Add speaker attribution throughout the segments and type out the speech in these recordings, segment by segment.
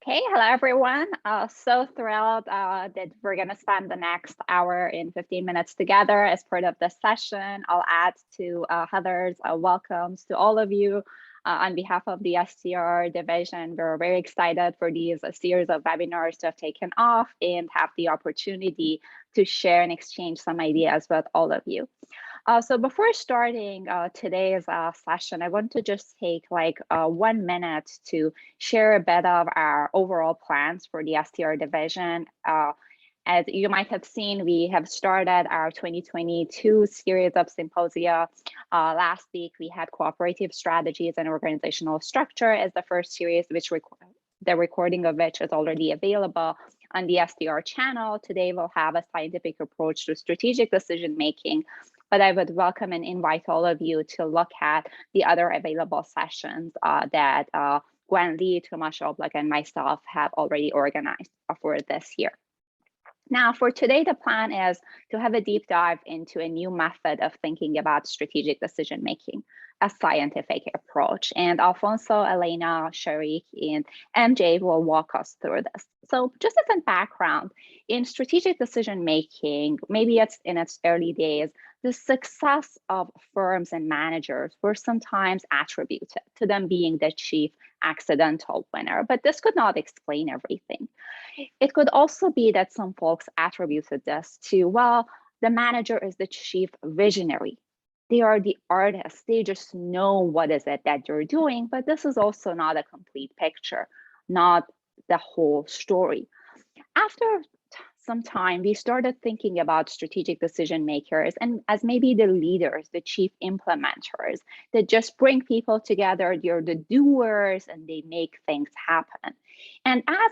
Speaker 1: Okay, hello everyone. So thrilled that we're going to spend the next hour and 15 minutes together as part of this session. I'll add to Heather's welcomes to all of you on behalf of the STR division. We're very excited for these series of webinars to have taken off and have the opportunity to share and exchange some ideas with all of you. So before starting today's session, I want to just take like 1 minute to share a bit of our overall plans for the STR division. As you might have seen, we have started our 2022 series of symposia. Last week, we had cooperative strategies and organizational structure as the first series, which the recording of which is already available on the STR channel. Today, we'll have a scientific approach to strategic decision-making, but I would welcome and invite all of you to look at the other available sessions that Gwen Lee, Tomasz Oblak, and myself have already organized for this year. Now, for today, the plan is to have a deep dive into a new method of thinking about strategic decision-making, a scientific approach. And Alfonso, Elena, Sharik, and MJ will walk us through this. So just as a background, in strategic decision-making, maybe it's in its early days, the success of firms and managers were sometimes attributed to them being the chief accidental winner, but this could not explain everything. It could also be that some folks attributed this to, well, the manager is the chief visionary. They are the artists. They just know what is it that you're doing, but this is also not a complete picture, not the whole story. After some time, we started thinking about strategic decision makers and as maybe the leaders, the chief implementers that just bring people together. They're the doers and they make things happen. And as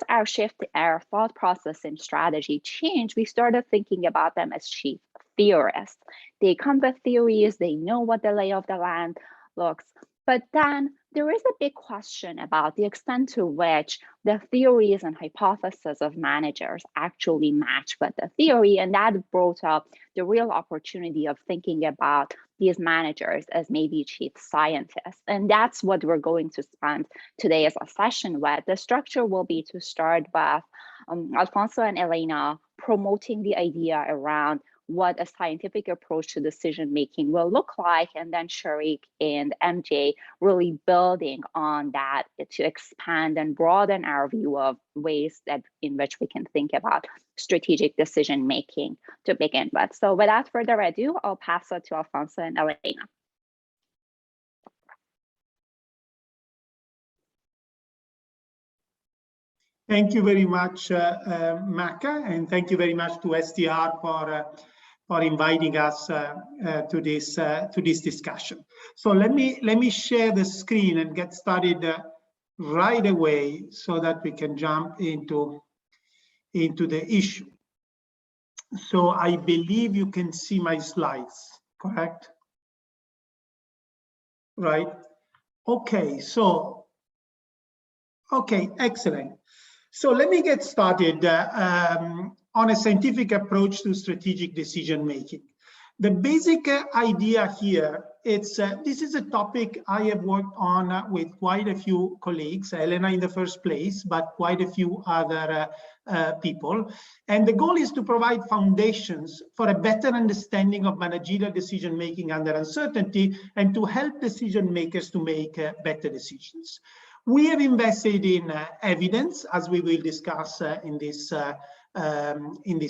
Speaker 1: our thought process and strategy changed, we started thinking about them as chief theorists. They come with theories, they know what the lay of the land looks. But then there is a big question about the extent to which the theories and hypotheses of managers actually match with the theory. And that brought up the real opportunity of thinking about these managers as maybe chief scientists. And that's what we're going to spend today as a session with. The structure will be to start with Alfonso and Elena promoting the idea around what a scientific approach to decision-making will look like, and then Sharik and MJ really building on that to expand and broaden our view of ways that in which we can think about strategic decision-making to begin with. So without further ado, I'll pass it to Alfonso and Elena.
Speaker 2: Thank you very much, Maka, and thank you very much to STR for inviting us to this discussion. So let me share the screen and get started right away so that we can jump into the issue. So I believe you can see my slides, correct? Right. Okay. So okay, excellent. So let me get started on a scientific approach to strategic decision-making. The basic idea here, this is a topic I have worked on with quite a few colleagues, Elena in the first place, but quite a few other people. And the goal is to provide foundations for a better understanding of managerial decision-making under uncertainty and to help decision makers to make better decisions. We have invested in evidence, as we will discuss in this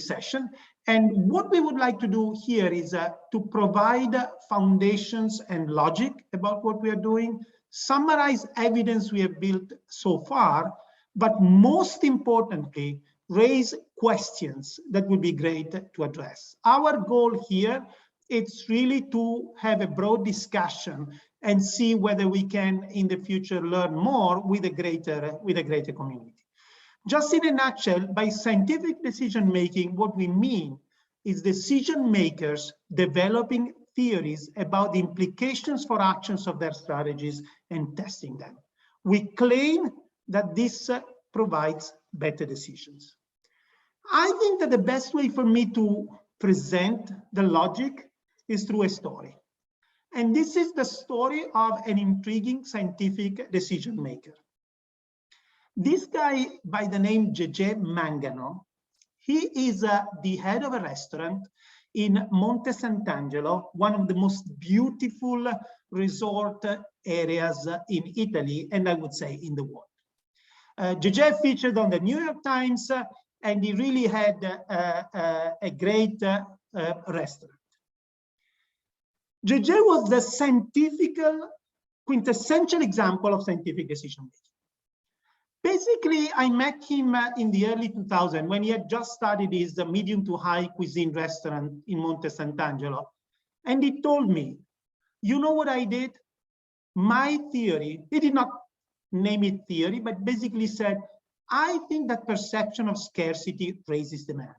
Speaker 2: session. And what we would like to do here is to provide foundations and logic about what we are doing, summarize evidence we have built so far, but most importantly, raise questions that would be great to address. Our goal here is really to have a broad discussion and see whether we can in the future learn more with a greater community. Just in a nutshell, by scientific decision-making, what we mean is decision makers developing theories about the implications for actions of their strategies and testing them. We claim that this provides better decisions. I think that the best way for me to present the logic is through a story. And this is the story of an intriguing scientific decision maker. This guy by the name Gege Mangano, he is the head of a restaurant in Monte Sant'Angelo, one of the most beautiful resort areas in Italy, and I would say in the world. Gege featured on the New York Times, and he really had a great restaurant. Gege was the quintessential example of scientific decision making. Basically, I met him in the early 2000s when he had just started his medium to high cuisine restaurant in Monte Sant'Angelo. And he told me, you know what I did? My theory, he did not name it theory, but basically said, I think that perception of scarcity raises demand.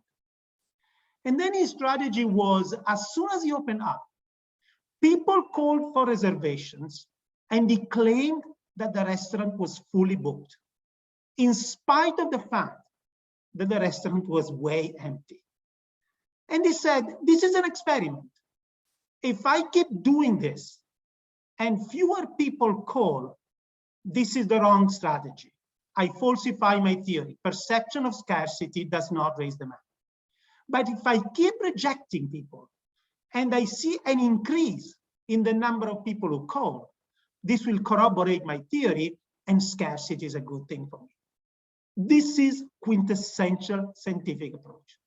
Speaker 2: And then his strategy was, as soon as he opened up, people called for reservations, and he claimed that the restaurant was fully booked, in spite of the fact that the restaurant was way empty. And he said, this is an experiment. If I keep doing this and fewer people call, this is the wrong strategy. I falsify my theory. Perception of scarcity does not raise demand. But if I keep rejecting people and I see an increase in the number of people who call, this will corroborate my theory, and scarcity is a good thing for me. This is quintessential scientific approach.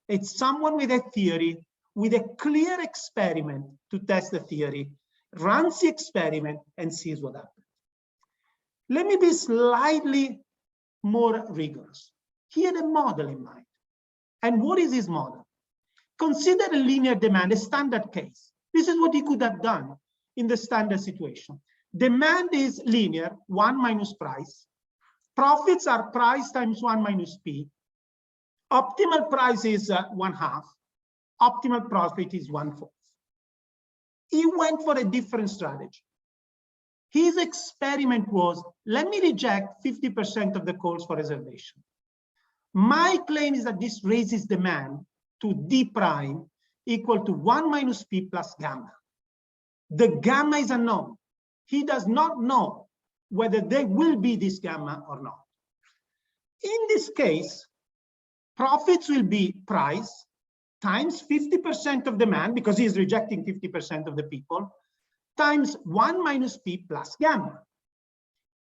Speaker 2: It's someone with a theory, with a clear experiment to test the theory, runs the experiment and sees what happens. Let me be slightly more rigorous. He had a model in mind. And what is his model? Consider a linear demand, a standard case. This is what he could have done in the standard situation. Demand is linear, 1 minus price. Profits are price times 1 minus P. Optimal price is 1/2. Optimal profit is 1/4. He went for a different strategy. His experiment was, let me reject 50% of the calls for reservation. My claim is that this raises demand to D prime equal to 1 minus P plus gamma. The gamma is unknown. He does not know whether there will be this gamma or not. In this case, profits will be price times 50% of demand, because he is rejecting 50% of the people, times 1 minus P plus gamma.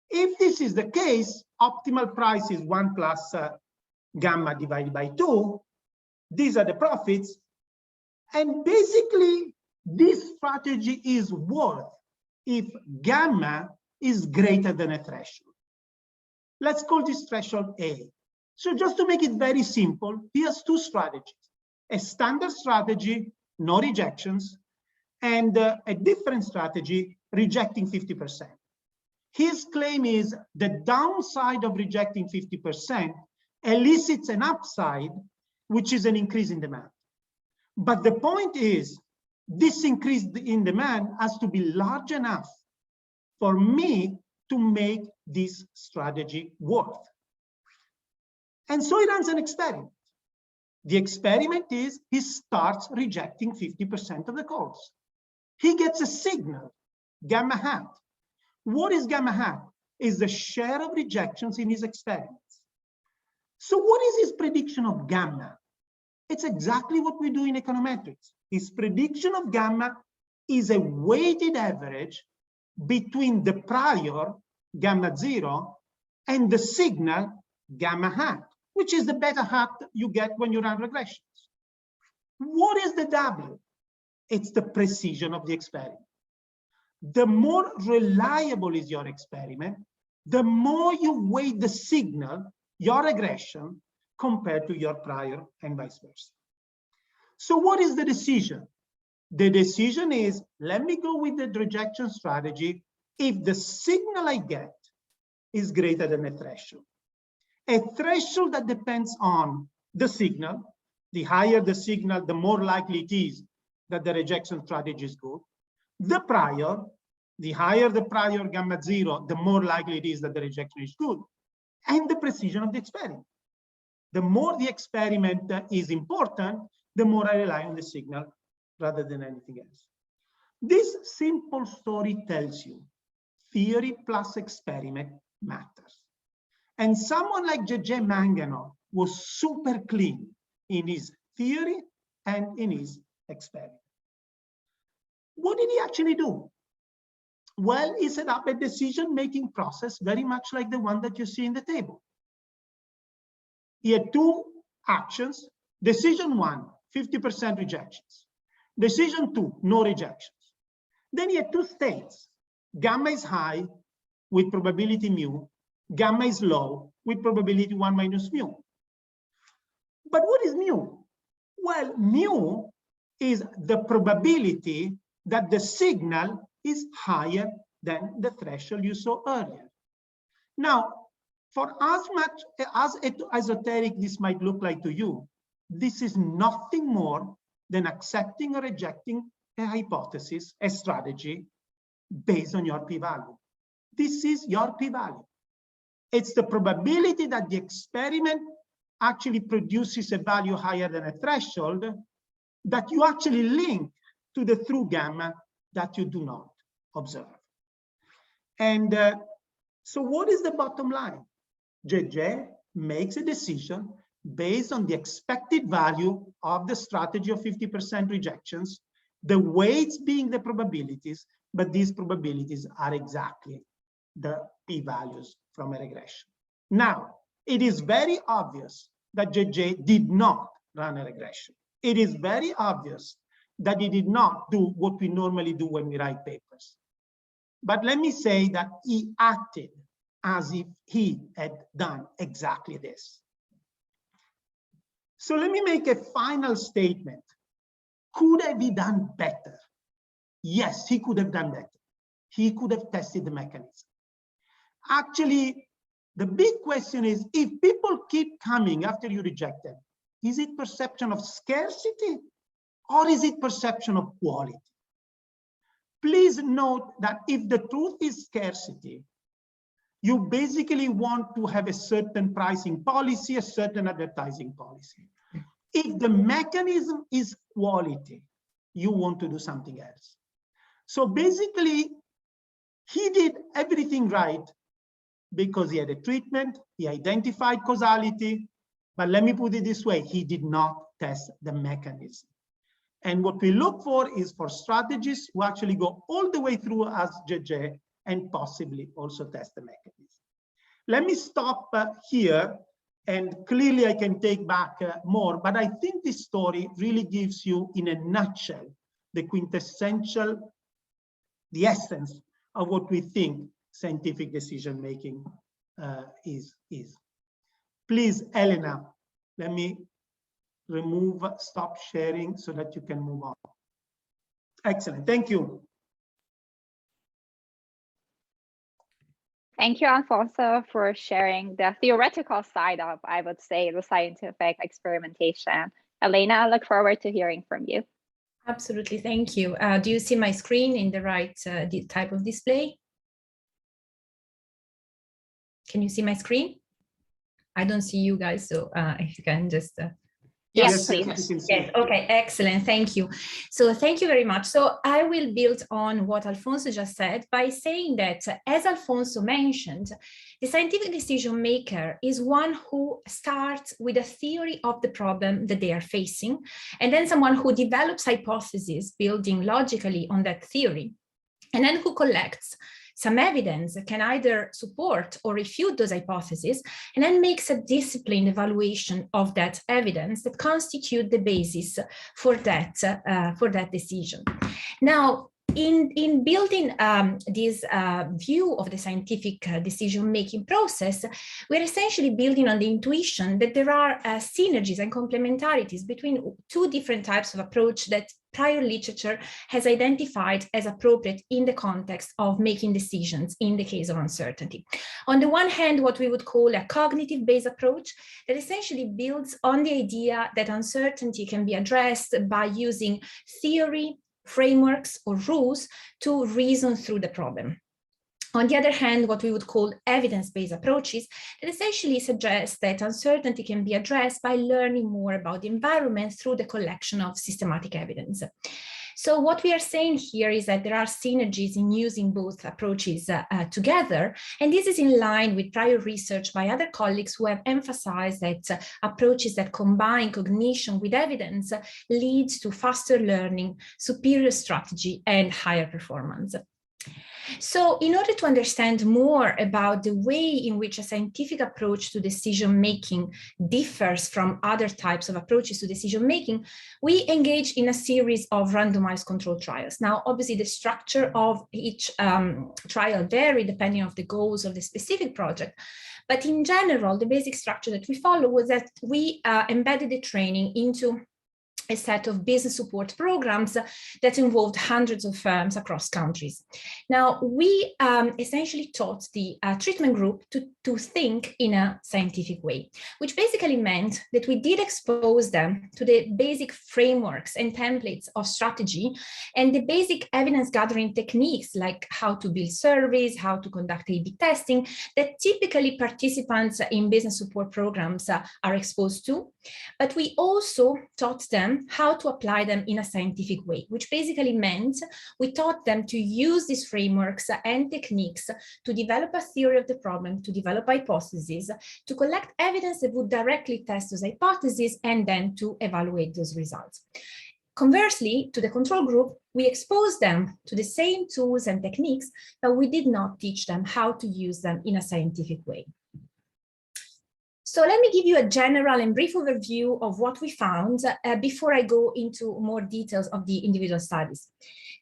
Speaker 2: If this is the case, optimal price is 1 plus gamma divided by 2. These are the profits. And basically, this strategy is worth if gamma is greater than a threshold. Let's call this threshold A. So just to make it very simple, he has two strategies. A standard strategy, no rejections, and a different strategy, rejecting 50%. His claim is the downside of rejecting 50% elicits an upside, which is an increase in demand. But the point is, this increase in demand has to be large enough for me to make this strategy work. And so he runs an experiment. The experiment is he starts rejecting 50% of the calls. He gets a signal, gamma hat. What is gamma hat? Is the share of rejections in his experiments. So what is his prediction of gamma? It's exactly what we do in econometrics. His prediction of gamma is a weighted average between the prior, gamma 0, and the signal, gamma hat, which is the beta hat you get when you run regressions. What is the W? It's the precision of the experiment. The more reliable is your experiment, the more you weight the signal, your regression, compared to your prior and vice versa. So what is the decision? The decision is, let me go with the rejection strategy if the signal I get is greater than a threshold. A threshold that depends on the signal. The higher the signal, the more likely it is that the rejection strategy is good. The prior, the higher the prior gamma 0, the more likely it is that the rejection is good. And the precision of the experiment. The more the experiment is important, the more I rely on the signal rather than anything else. This simple story tells you theory plus experiment matters. And someone like J.J. Mangano was super clean in his theory and in his experiment. What did he actually do? Well, he set up a decision-making process very much like the one that you see in the table. He had two actions. Decision one, 50% rejections. Decision two, no rejections. Then he had two states. Gamma is high with probability mu. Gamma is low with probability 1 minus mu. But what is mu? Well, mu is the probability that the signal is higher than the threshold you saw earlier. Now, for as much as esoteric this might look like to you, this is nothing more than accepting or rejecting a hypothesis, a strategy based on your p-value. This is your p-value. It's the probability that the experiment actually produces a value higher than a threshold that you actually link to the true gamma that you do not observe. And so what is the bottom line? JJ makes a decision based on the expected value of the strategy of 50% rejections, the weights being the probabilities, but these probabilities are exactly the p-values from a regression. Now, it is very obvious that JJ did not run a regression. It is very obvious that he did not do what we normally do when we write papers. But let me say that he acted as if he had done exactly this. So let me make a final statement. Could have he done better? Yes, he could have done better. He could have tested the mechanism. Actually, the big question is, if people keep coming after you reject them, is it perception of scarcity or is it perception of quality? Please note that if the truth is scarcity, you basically want to have a certain pricing policy, a certain advertising policy. If the mechanism is quality, you want to do something else. So basically, he did everything right because he had a treatment, he identified causality, but let me put it this way, he did not test the mechanism. And what we look for is for strategists who actually go all the way through as JJ and possibly also test the mechanism. Let me stop here, and clearly I can take back more, but I think this story really gives you in a nutshell the quintessential, the essence of what we think scientific decision-making is. Please, Elena, let me stop sharing so that you can move on. Excellent, thank you.
Speaker 1: Thank you, Alfonso, for sharing the theoretical side of, I would say, the scientific experimentation. Elena, I look forward to hearing from you.
Speaker 3: Absolutely, thank you. Do you see my screen in the right type of display? Can you see my screen? I don't see you guys, so if you can just...
Speaker 1: Yes, please.
Speaker 3: Yes, okay, excellent, thank you. So thank you very much. So I will build on what Alfonso just said by saying that, as Alfonso mentioned, the scientific decision maker is one who starts with a theory of the problem that they are facing, and then someone who develops hypotheses building logically on that theory, and then who collects some evidence that can either support or refute those hypotheses, and then makes a disciplined evaluation of that evidence that constitute the basis for that decision. Now, in building this view of the scientific decision-making process, we're essentially building on the intuition that there are synergies and complementarities between two different types of approach that prior literature has identified as appropriate in the context of making decisions in the case of uncertainty. On the one hand, what we would call a cognitive-based approach that essentially builds on the idea that uncertainty can be addressed by using theory, frameworks, or rules to reason through the problem. On the other hand, what we would call evidence-based approaches that essentially suggest that uncertainty can be addressed by learning more about the environment through the collection of systematic evidence. So what we are saying here is that there are synergies in using both approaches together, and this is in line with prior research by other colleagues who have emphasized that approaches that combine cognition with evidence lead to faster learning, superior strategy, and higher performance. So in order to understand more about the way in which a scientific approach to decision-making differs from other types of approaches to decision-making, we engage in a series of randomized controlled trials. Now, obviously, the structure of each trial vary depending on the goals of the specific project. But in general, the basic structure that we follow was that we embedded the training into a set of business support programs that involved hundreds of firms across countries. Now, we essentially taught the treatment group to think in a scientific way, which basically meant that we did expose them to the basic frameworks and templates of strategy and the basic evidence gathering techniques like how to build surveys, how to conduct A/B testing that typically participants in business support programs are exposed to. But we also taught them how to apply them in a scientific way, which basically meant we taught them to use these frameworks and techniques to develop a theory of the problem, to develop hypotheses, to collect evidence that would directly test those hypotheses, and then to evaluate those results. Conversely, to the control group, we exposed them to the same tools and techniques, but we did not teach them how to use them in a scientific way. So let me give you a general and brief overview of what we found before I go into more details of the individual studies.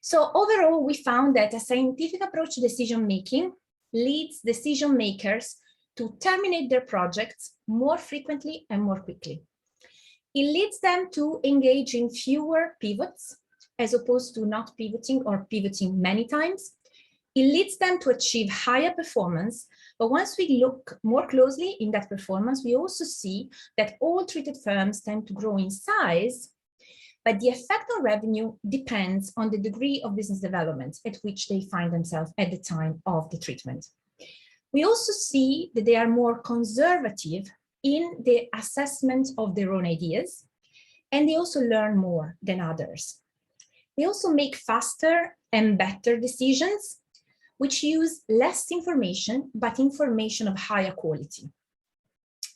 Speaker 3: So overall, we found that a scientific approach to decision-making leads decision makers to terminate their projects more frequently and more quickly. It leads them to engage in fewer pivots as opposed to not pivoting or pivoting many times. It leads them to achieve higher performance. But once we look more closely in that performance, we also see that all treated firms tend to grow in size, but the effect on revenue depends on the degree of business development at which they find themselves at the time of the treatment. We also see that they are more conservative in the assessment of their own ideas, and they also learn more than others. They also make faster and better decisions, which use less information, but information of higher quality.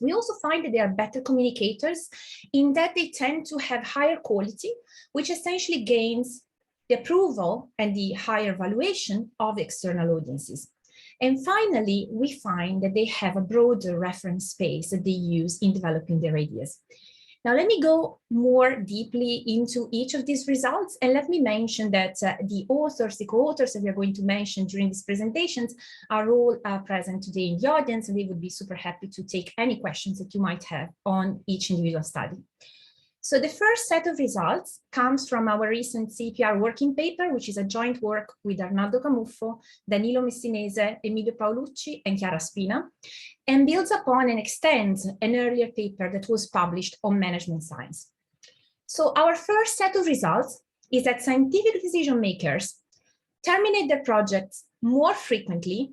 Speaker 3: We also find that they are better communicators in that they tend to have higher quality, which essentially gains the approval and the higher valuation of external audiences. And finally, we find that they have a broader reference space that they use in developing their ideas. Now, let me go more deeply into each of these results, and let me mention that the authors, the co-authors that we are going to mention during these presentations are all present today in the audience, and we would be super happy to take any questions that you might have on each individual study. So the first set of results comes from our recent CPR working paper, which is a joint work with Arnaldo Camuffo, Danilo Messinese, Emilio Paolucci, and Chiara Spina, and builds upon and extends an earlier paper that was published on management science. So our first set of results is that scientific decision makers terminate their projects more frequently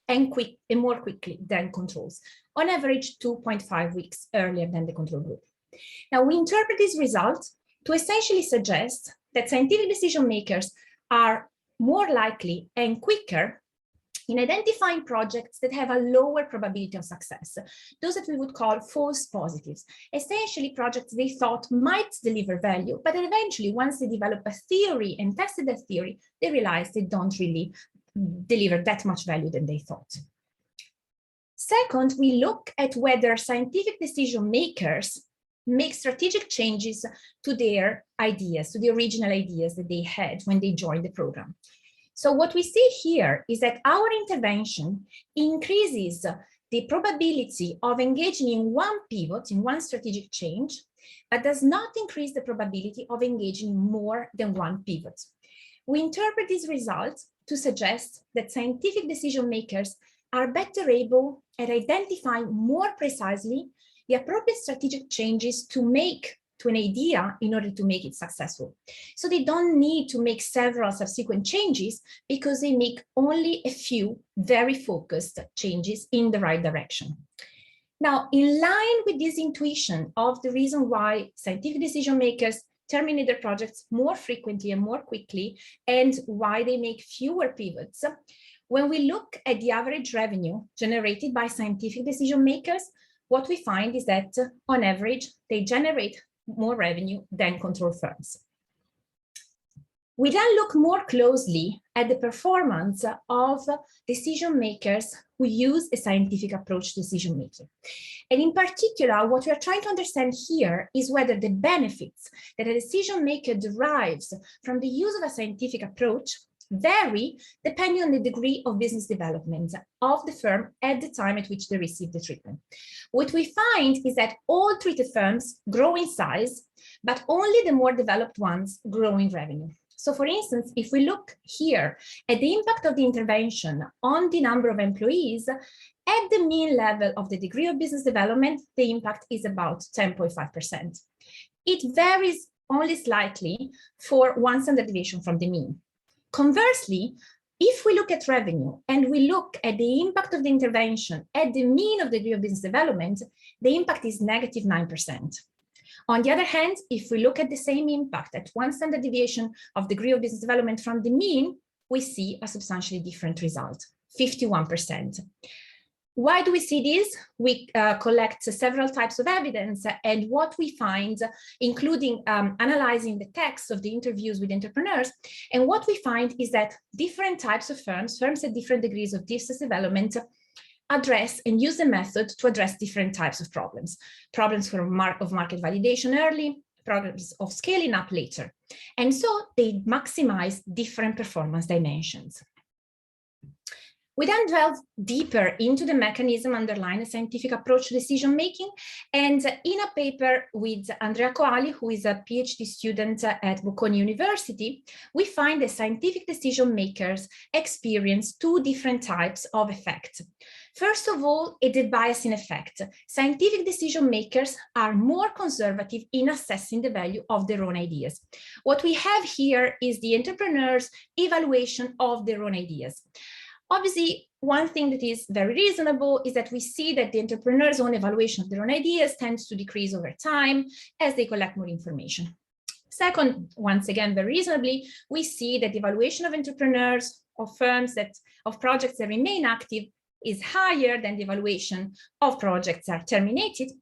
Speaker 3: and more quickly than controls, on average 2.5 weeks earlier than the control group. Now, we interpret these results to essentially suggest that scientific decision makers are more likely and quicker in identifying projects that have a lower probability of success, those that we would call false positives, essentially projects they thought might deliver value, but eventually once they develop a theory and tested that theory, they realize they don't really deliver that much value than they thought. Second, we look at whether scientific decision makers make strategic changes to their ideas, to the original ideas that they had when they joined the program. So what we see here is that our intervention increases the probability of engaging in one pivot, in one strategic change, but does not increase the probability of engaging in more than one pivot. We interpret these results to suggest that scientific decision makers are better able at identifying more precisely the appropriate strategic changes to make to an idea in order to make it successful. So they don't need to make several subsequent changes because they make only a few very focused changes in the right direction. Now, in line with this intuition of the reason why scientific decision makers terminate their projects more frequently and more quickly, and why they make fewer pivots. When we look at the average revenue generated by scientific decision makers, what we find is that on average, they generate more revenue than control firms. We then look more closely at the performance of decision makers who use a scientific approach to decision making. And in particular, what we are trying to understand here is whether the benefits that a decision maker derives from the use of a scientific approach vary depending on the degree of business development of the firm at the time at which they receive the treatment. What we find is that all treated firms grow in size, but only the more developed ones grow in revenue. So for instance, if we look here at the impact of the intervention on the number of employees, at the mean level of the degree of business development, the impact is about 10.5%. It varies only slightly for one standard deviation from the mean. Conversely, if we look at revenue and we look at the impact of the intervention at the mean of the degree of business development, the impact is negative 9%. On the other hand, if we look at the same impact at one standard deviation of degree of business development from the mean, we see a substantially different result, 51%. Why do we see this? We collect several types of evidence, and what we find, including analyzing the text of the interviews with entrepreneurs, and what we find is that different types of firms at different degrees of business development, address and use the method to address different types of problems. Problems of market validation early, problems of scaling up later. And so they maximize different performance dimensions. We then delve deeper into the mechanism underlying a scientific approach to decision-making. And in a paper with Andrea Coali, who is a PhD student at Bocconi University, we find that scientific decision makers experience two different types of effects. First of all, a debiasing effect. Scientific decision makers are more conservative in assessing the value of their own ideas. What we have here is the entrepreneur's evaluation of their own ideas. Obviously, one thing that is very reasonable is that we see that the entrepreneur's own evaluation of their own ideas tends to decrease over time as they collect more information. Second, once again, very reasonably, we see that the evaluation of entrepreneurs, of firms, of projects that remain active is higher than the evaluation of projects that are terminated.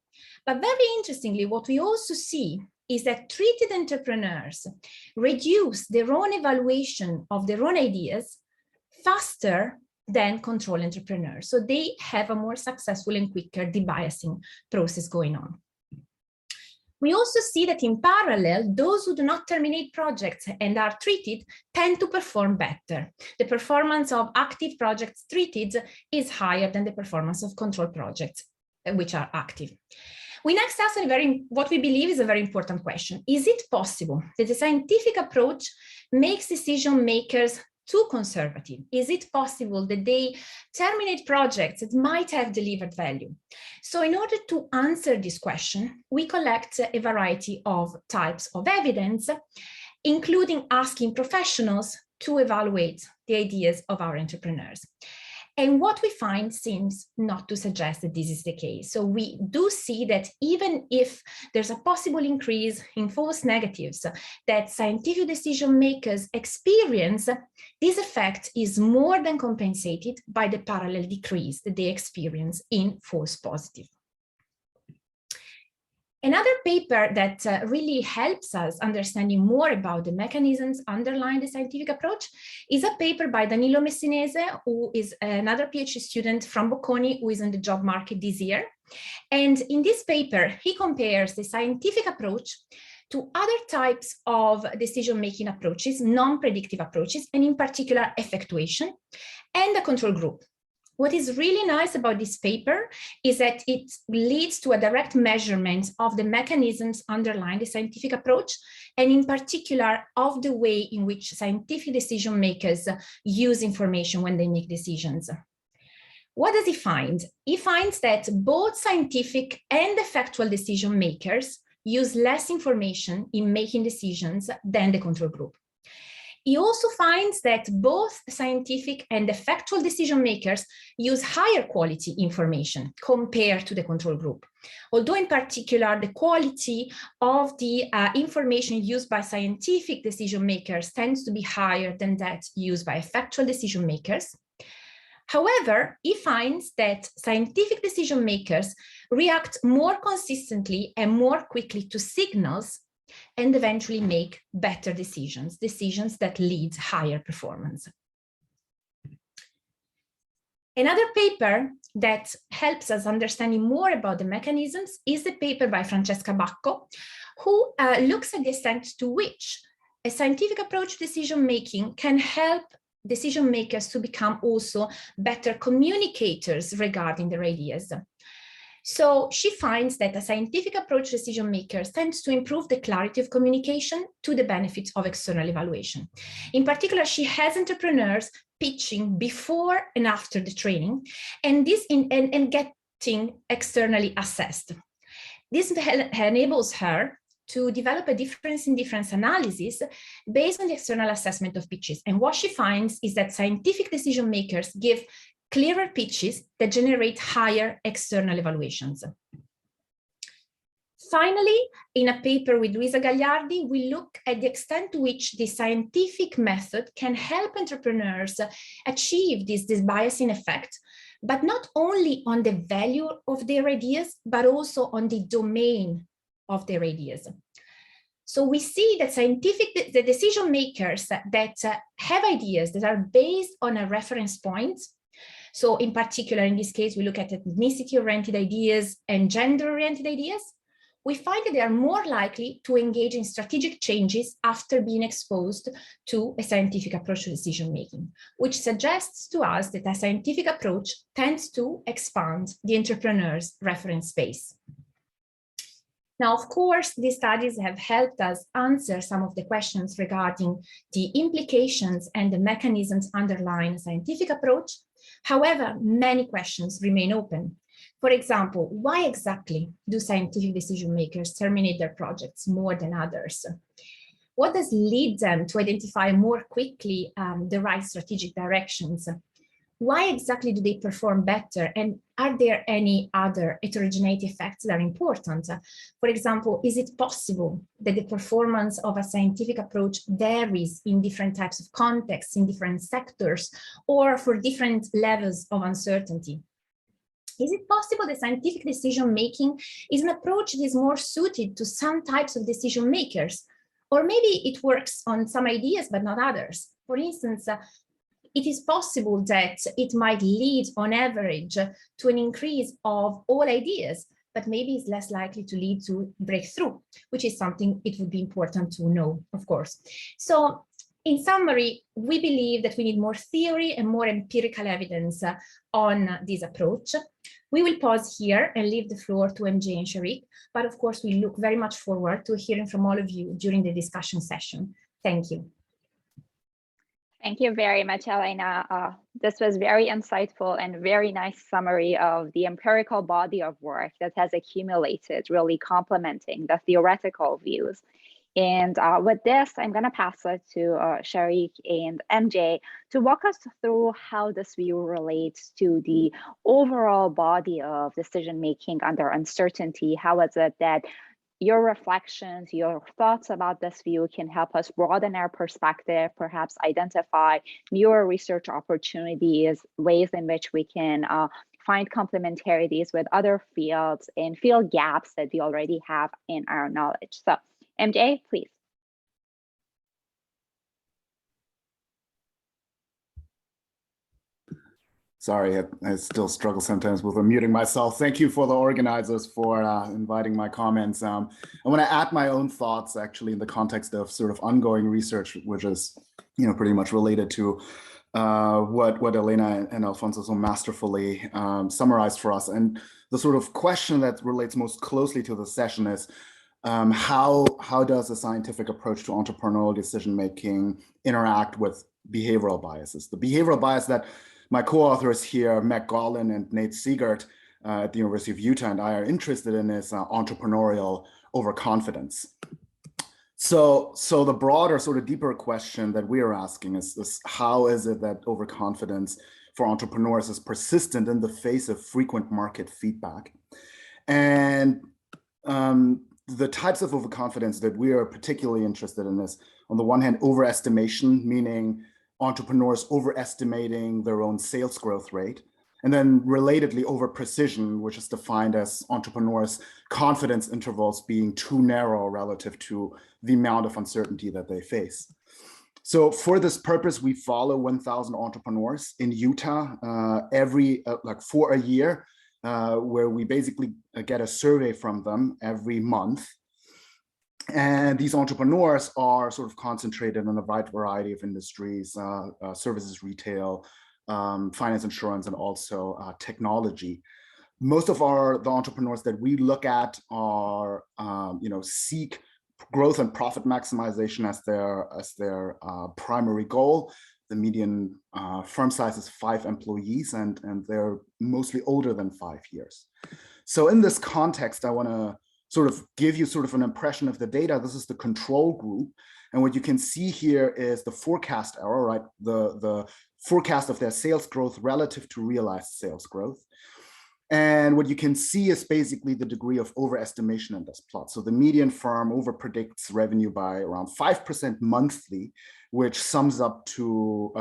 Speaker 3: But very interestingly, what we also see is that treated entrepreneurs reduce their own evaluation of their own ideas faster than control entrepreneurs. So they have a more successful and quicker debiasing process going on. We also see that in parallel, those who do not terminate projects and are treated tend to perform better. The performance of active projects treated is higher than the performance of control projects, which are active. We next ask what we believe is a very important question. Is it possible that the scientific approach makes decision makers too conservative? Is it possible that they terminate projects that might have delivered value? So in order to answer this question, we collect a variety of types of evidence, including asking professionals to evaluate the ideas of our entrepreneurs. And what we find seems not to suggest that this is the case. So we do see that even if there's a possible increase in false negatives that scientific decision makers experience, this effect is more than compensated by the parallel decrease that they experience in false positive. Another paper that really helps us understanding more about the mechanisms underlying the scientific approach is a paper by Danilo Messinese, who is another PhD student from Bocconi who is on the job market this year. And in this paper, he compares the scientific approach to other types of decision-making approaches, non-predictive approaches, and in particular effectuation, and a control group. What is really nice about this paper is that it leads to a direct measurement of the mechanisms underlying the scientific approach, and in particular of the way in which scientific decision makers use information when they make decisions. What does he find? He finds that both scientific and effectual decision makers use less information in making decisions than the control group. He also finds that both scientific and the factual decision makers use higher quality information compared to the control group. Although in particular, the quality of the information used by scientific decision makers tends to be higher than that used by factual decision makers. However, he finds that scientific decision makers react more consistently and more quickly to signals and eventually make better decisions, decisions that lead higher performance. Another paper that helps us understanding more about the mechanisms is the paper by Francesca Bacco, who looks at the extent to which a scientific approach to decision-making can help decision makers to become also better communicators regarding their ideas. So she finds that a scientific approach to decision makers tends to improve the clarity of communication to the benefit of external evaluation. In particular, she has entrepreneurs pitching before and after the training, and this and getting externally assessed. This enables her to develop a difference in difference analysis based on the external assessment of pitches. And what she finds is that scientific decision makers give clearer pitches that generate higher external evaluations. Finally, in a paper with Luisa Gagliardi, we look at the extent to which the scientific method can help entrepreneurs achieve this biasing effect, but not only on the value of their ideas, but also on the domain of their ideas. So we see that the decision makers that have ideas that are based on a reference point. So in particular, in this case, we look at ethnicity-oriented ideas and gender-oriented ideas. We find that they are more likely to engage in strategic changes after being exposed to a scientific approach to decision-making, which suggests to us that a scientific approach tends to expand the entrepreneur's reference space. Now, of course, these studies have helped us answer some of the questions regarding the implications and the mechanisms underlying a scientific approach. However, many questions remain open. For example, why exactly do scientific decision makers terminate their projects more than others? What does lead them to identify more quickly the right strategic directions? Why exactly do they perform better? And are there any other heterogeneity effects that are important? For example, is it possible that the performance of a scientific approach varies in different types of contexts, in different sectors, or for different levels of uncertainty? Is it possible that scientific decision-making is an approach that is more suited to some types of decision makers? Or maybe it works on some ideas, but not others. For instance, it is possible that it might lead on average to an increase of all ideas, but maybe it's less likely to lead to breakthrough, which is something it would be important to know, of course. So in summary, we believe that we need more theory and more empirical evidence on this approach. We will pause here and leave the floor to MJ and Sharik, but of course, we look very much forward to hearing from all of you during the discussion session. Thank you.
Speaker 1: Thank you very much, Elena. This was very insightful and very nice summary of the empirical body of work that has accumulated, really complementing the theoretical views. And with this, I'm going to pass it to Sharik and MJ to walk us through how this view relates to the overall body of decision-making under uncertainty. How is it that your reflections, your thoughts about this view can help us broaden our perspective, perhaps identify newer research opportunities, ways in which we can find complementarities with other fields and fill gaps that we already have in our knowledge. So MJ, please.
Speaker 4: Sorry, I still struggle sometimes with unmuting myself. Thank you for the organizers for inviting my comments. I want to add my own thoughts actually in the context of sort of ongoing research, which is pretty much related to what Elena and Alfonso so masterfully summarized for us. And the sort of question that relates most closely to the session is how does a scientific approach to entrepreneurial decision-making interact with behavioral biases? The behavioral bias that my co-authors here, Meg Garland and Nate Siegert at the University of Utah and I are interested in is entrepreneurial overconfidence. So the broader, sort of deeper question that we are asking is how is it that overconfidence for entrepreneurs is persistent in the face of frequent market feedback? And the types of overconfidence that we are particularly interested in is, on the one hand, overestimation, meaning entrepreneurs overestimating their own sales growth rate. And then relatedly, over precision, which is defined as entrepreneurs' confidence intervals being too narrow relative to the amount of uncertainty that they face. So for this purpose, we follow 1,000 entrepreneurs in Utah for a year, where we basically get a survey from them every month. And these entrepreneurs are sort of concentrated on a wide variety of industries, services, retail, finance, insurance, and also technology. Most of the entrepreneurs that we look at are, seek growth and profit maximization as their primary goal. The median firm size is 5 employees, and they're mostly older than 5 years. So in this context, I want to sort of give you sort of an impression of the data. This is the control group. And what you can see here is the forecast error, right? The forecast of their sales growth relative to realized sales growth. And what you can see is basically the degree of overestimation in this plot. So the median firm overpredicts revenue by around 5% monthly, which sums up to,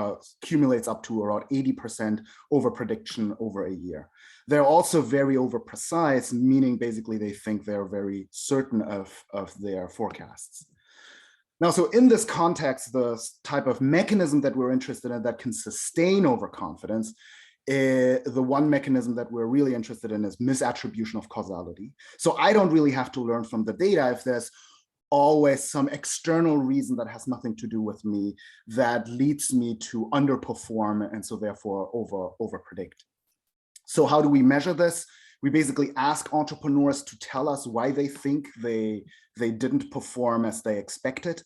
Speaker 4: accumulates up to around 80% overprediction over a year. They're also very over-precise, meaning basically they think they're very certain of their forecasts. Now, so in this context, the type of mechanism that we're interested in that can sustain overconfidence, the one mechanism that we're really interested in is misattribution of causality. So I don't really have to learn from the data if there's always some external reason that has nothing to do with me that leads me to underperform and so therefore overpredict. So how do we measure this? We basically ask entrepreneurs to tell us why they think they didn't perform as they expected.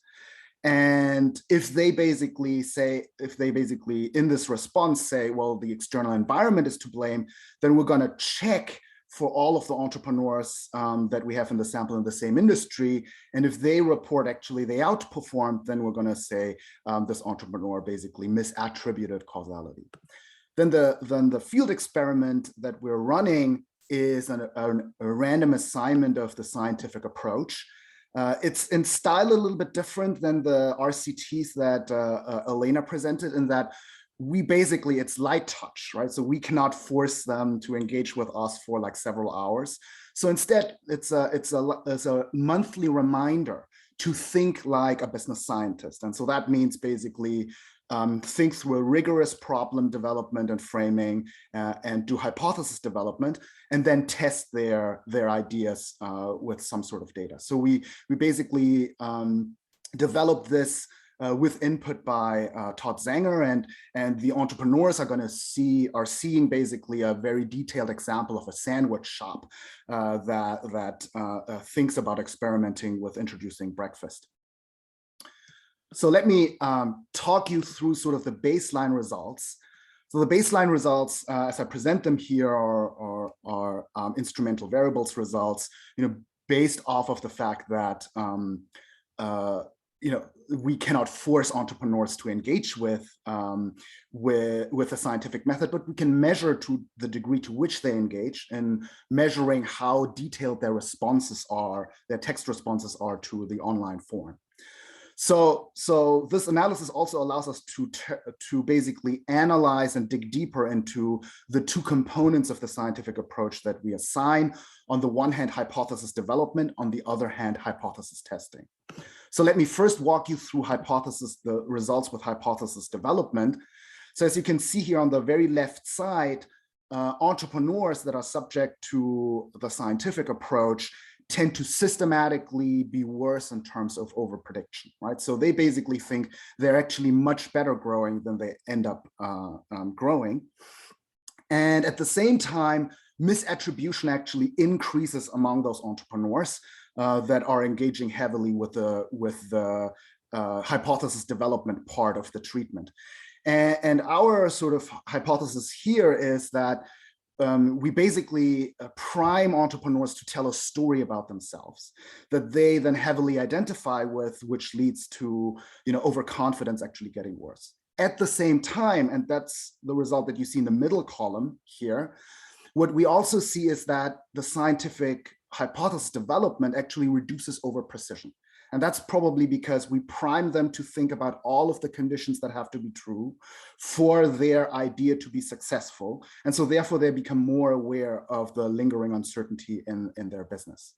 Speaker 4: And if they basically in this response say, well, the external environment is to blame, then we're going to check for all of the entrepreneurs that we have in the sample in the same industry. And if they report actually they outperformed, then we're going to say this entrepreneur basically misattributed causality. Then the field experiment that we're running is a random assignment of the scientific approach. It's in style a little bit different than the RCTs that Elena presented, in that it's light touch, right? So we cannot force them to engage with us for like several hours. So instead, it's a monthly reminder to think like a business scientist. And so that means basically think through a rigorous problem development and framing and do hypothesis development, and then test their ideas with some sort of data. So we basically developed this with input by Todd Zanger, and the entrepreneurs are seeing basically a very detailed example of a sandwich shop that thinks about experimenting with introducing breakfast. So let me talk you through sort of the baseline results. So the baseline results, as I present them here, are instrumental variables results, based off of the fact that we cannot force entrepreneurs to engage with a scientific method, but we can measure to the degree to which they engage, and measuring how detailed their responses are, their text responses are to the online form. So this analysis also allows us to basically analyze and dig deeper into the two components of the scientific approach that we assign. On the one hand, hypothesis development, on the other hand, hypothesis testing. So let me first walk you through the results with hypothesis development. So as you can see here on the very left side, entrepreneurs that are subject to the scientific approach tend to systematically be worse in terms of overprediction, right? So they basically think they're actually much better growing than they end up growing. And at the same time, misattribution actually increases among those entrepreneurs that are engaging heavily with the hypothesis development part of the treatment. And our sort of hypothesis here is that we basically prime entrepreneurs to tell a story about themselves that they then heavily identify with, which leads to, overconfidence actually getting worse. At the same time, and that's the result that you see in the middle column here, what we also see is that the scientific hypothesis development actually reduces over precision. And that's probably because we prime them to think about all of the conditions that have to be true for their idea to be successful. And so therefore they become more aware of the lingering uncertainty in their business.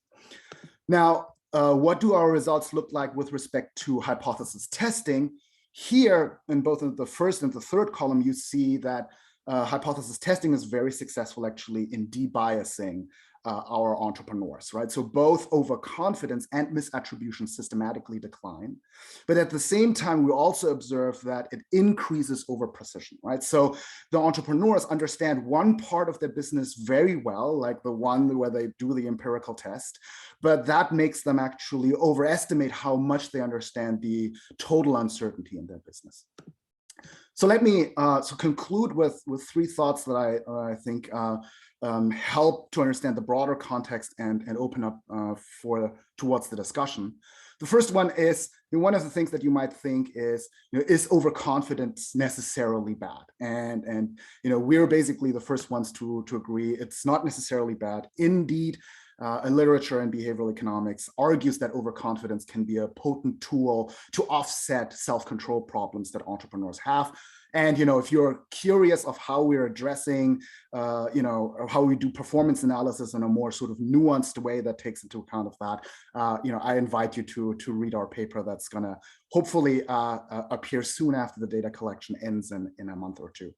Speaker 4: Now, what do our results look like with respect to hypothesis testing? Here, in both the first and the third column, you see that hypothesis testing is very successful actually in debiasing our entrepreneurs, right? So both overconfidence and misattribution systematically decline. But at the same time, we also observe that it increases over precision, right? So the entrepreneurs understand one part of their business very well, like the one where they do the empirical test, but that makes them actually overestimate how much they understand the total uncertainty in their business. So let me conclude with three thoughts that I think help to understand the broader context and open up towards the discussion. The first one is, one of the things that you might think is overconfidence necessarily bad? And we're basically the first ones to agree it's not necessarily bad. Indeed, literature in behavioral economics argues that overconfidence can be a potent tool to offset self-control problems that entrepreneurs have. And if you're curious of how we're addressing, or how we do performance analysis in a more sort of nuanced way that takes into account of that, I invite you to read our paper that's going to hopefully appear soon after the data collection ends in a month or two.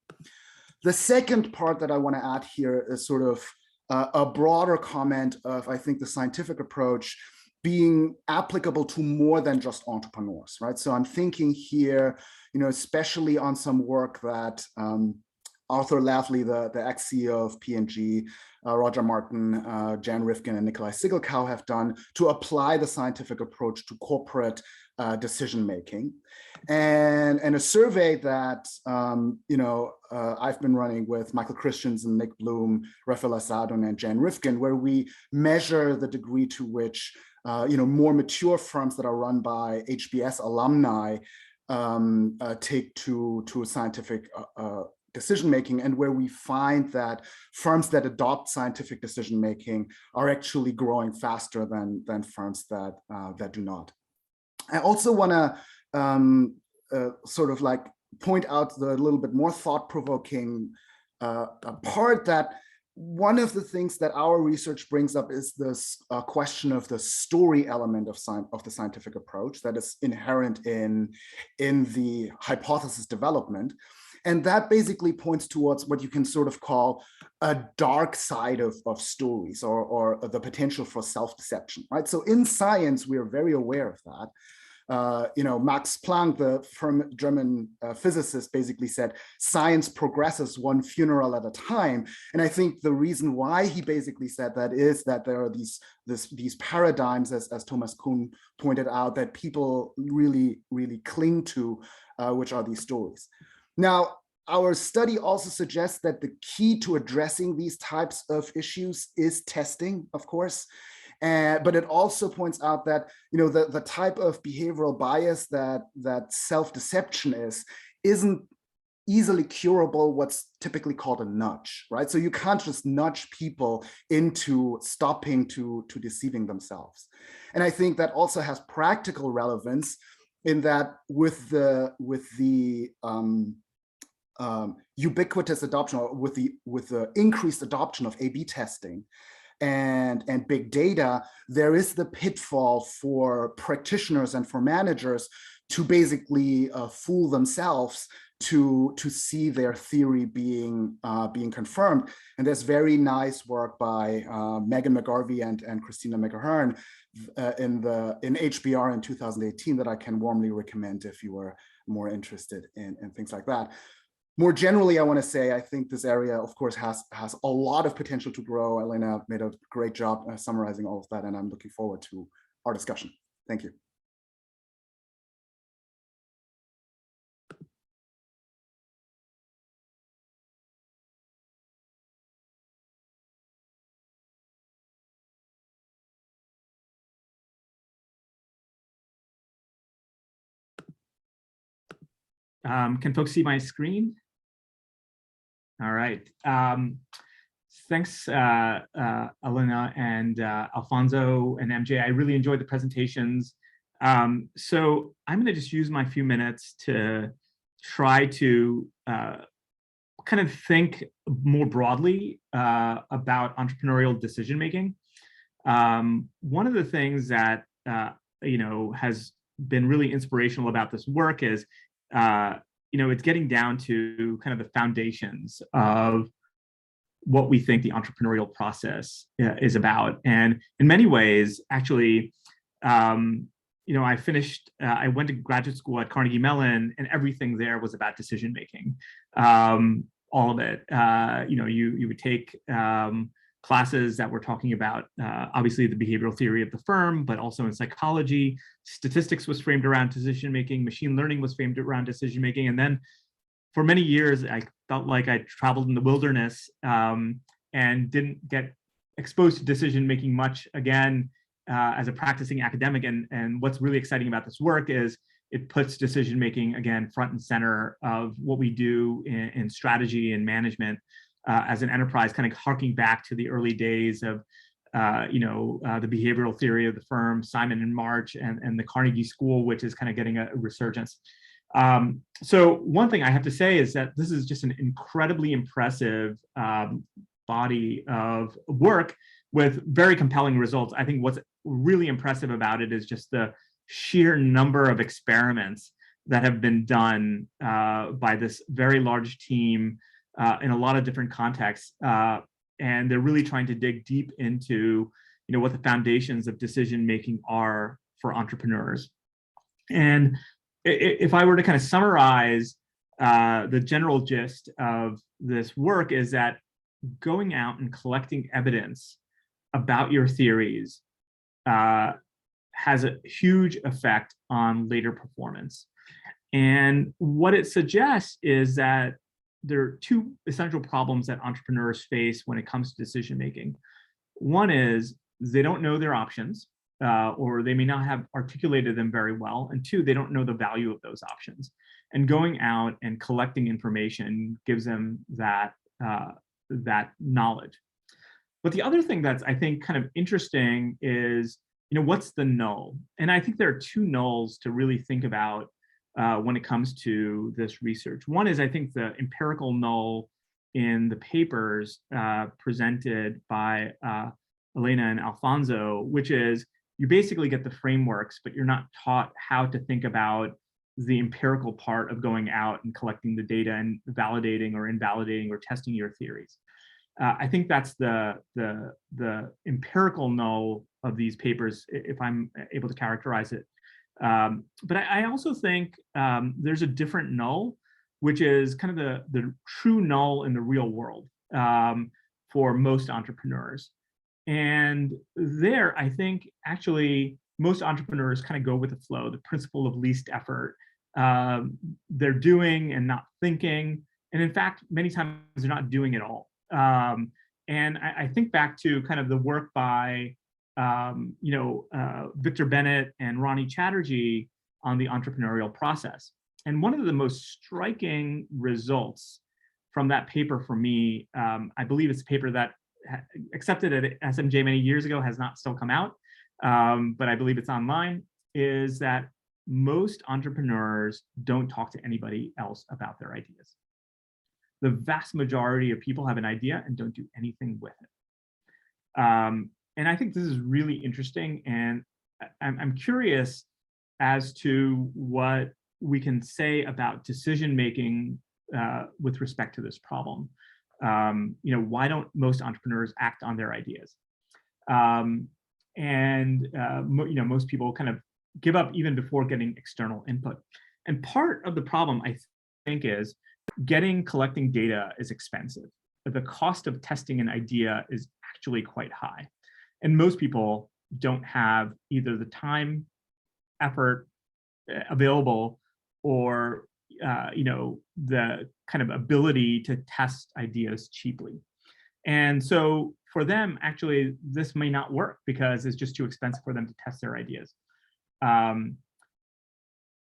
Speaker 4: The second part that I want to add here is sort of a broader comment of, I think, the scientific approach being applicable to more than just entrepreneurs, right? So I'm thinking here, especially on some work that Arthur Lavely, the ex-CEO of P&G, Roger Martin, Jan Rifkin, and Nikolai Sigelkow have done to apply the scientific approach to corporate decision-making. And a survey that, I've been running with Michael Christiansen, Nick Bloom, Rafael Asadon, and Jan Rifkin, where we measure the degree to which, more mature firms that are run by HBS alumni take to scientific decision-making, and where we find that firms that adopt scientific decision-making are actually growing faster than firms that do not. I also want to sort of like point out the little bit more thought-provoking part that one of the things that our research brings up is this question of the story element of the scientific approach that is inherent in the hypothesis development. And that basically points towards what you can sort of call a dark side of stories, or the potential for self-deception, right? So in science, we are very aware of that. Max Planck, the German physicist, basically said, science progresses one funeral at a time. And I think the reason why he basically said that is that there are these paradigms, as Thomas Kuhn pointed out, that people really, really cling to, which are these stories. Now, our study also suggests that the key to addressing these types of issues is testing, of course. But it also points out that the type of behavioral bias that self-deception isn't easily curable, what's typically called a nudge, right? So you can't just nudge people into stopping to deceiving themselves. And I think that also has practical relevance in that with the ubiquitous adoption, or with the increased adoption of A/B testing and big data, there is the pitfall for practitioners and for managers to basically fool themselves to see their theory being confirmed. And there's very nice work by Megan McGarvey and Christina McAhern in HBR in 2018 that I can warmly recommend if you are more interested in things like that. More generally, I want to say, I think this area, of course, has a lot of potential to grow. Elena made a great job summarizing all of that, and I'm looking forward to our discussion. Thank you.
Speaker 5: Can folks see my screen? All right. Thanks, Elena and Alfonso and MJ. I really enjoyed the presentations. So I'm going to just use my few minutes to try to kind of think more broadly about entrepreneurial decision making. One of the things that has been really inspirational about this work is it's getting down to kind of the foundations of what we think the entrepreneurial process is about. And in many ways, actually, I went to graduate school at Carnegie Mellon, and everything there was about decision making. All of it. You would take classes that were talking about obviously the behavioral theory of the firm, but also in psychology. Statistics was framed around decision making. Machine learning was framed around decision making. And then for many years, I felt like I traveled in the wilderness and didn't get exposed to decision making much again as a practicing academic. And what's really exciting about this work is it puts decision making again front and center of what we do in strategy and management as an enterprise, kind of harking back to the early days of the behavioral theory of the firm, Simon and March, and the Carnegie School, which is kind of getting a resurgence. So one thing I have to say is that this is just an incredibly impressive body of work with very compelling results. I think what's really impressive about it is just the sheer number of experiments that have been done by this very large team in a lot of different contexts. And they're really trying to dig deep into what the foundations of decision making are for entrepreneurs. And if I were to kind of summarize the general gist of this work is that going out and collecting evidence about your theories has a huge effect on later performance. And what it suggests is that there are two essential problems that entrepreneurs face when it comes to decision making. One is they don't know their options, or they may not have articulated them very well. And two, they don't know the value of those options. And going out and collecting information gives them that knowledge. But the other thing that's, I think, kind of interesting is, what's the null? And I think there are two nulls to really think about when it comes to this research. One is, I think, the empirical null in the papers presented by Elena and Alfonso, which is you basically get the frameworks, but you're not taught how to think about the empirical part of going out and collecting the data and validating or invalidating or testing your theories. I think that's the empirical null of these papers, if I'm able to characterize it. But I also think there's a different null, which is kind of the true null in the real world for most entrepreneurs. And there, I think, actually, most entrepreneurs kind of go with the flow, the principle of least effort. They're doing and not thinking. And in fact, many times they're not doing it all. And I think back to kind of the work by Victor Bennett and Ronnie Chatterjee on the entrepreneurial process. And one of the most striking results from that paper for me, I believe it's a paper that accepted at SMJ many years ago, has not still come out, but I believe it's online, is that most entrepreneurs don't talk to anybody else about their ideas. The vast majority of people have an idea and don't do anything with it. And I think this is really interesting, and I'm curious as to what we can say about decision making with respect to this problem. Why don't most entrepreneurs act on their ideas? Most people kind of give up even before getting external input. And part of the problem, I think, is collecting data is expensive. The cost of testing an idea is actually quite high. And most people don't have either the time, effort available, or the kind of ability to test ideas cheaply. And so for them, actually, this may not work because it's just too expensive for them to test their ideas.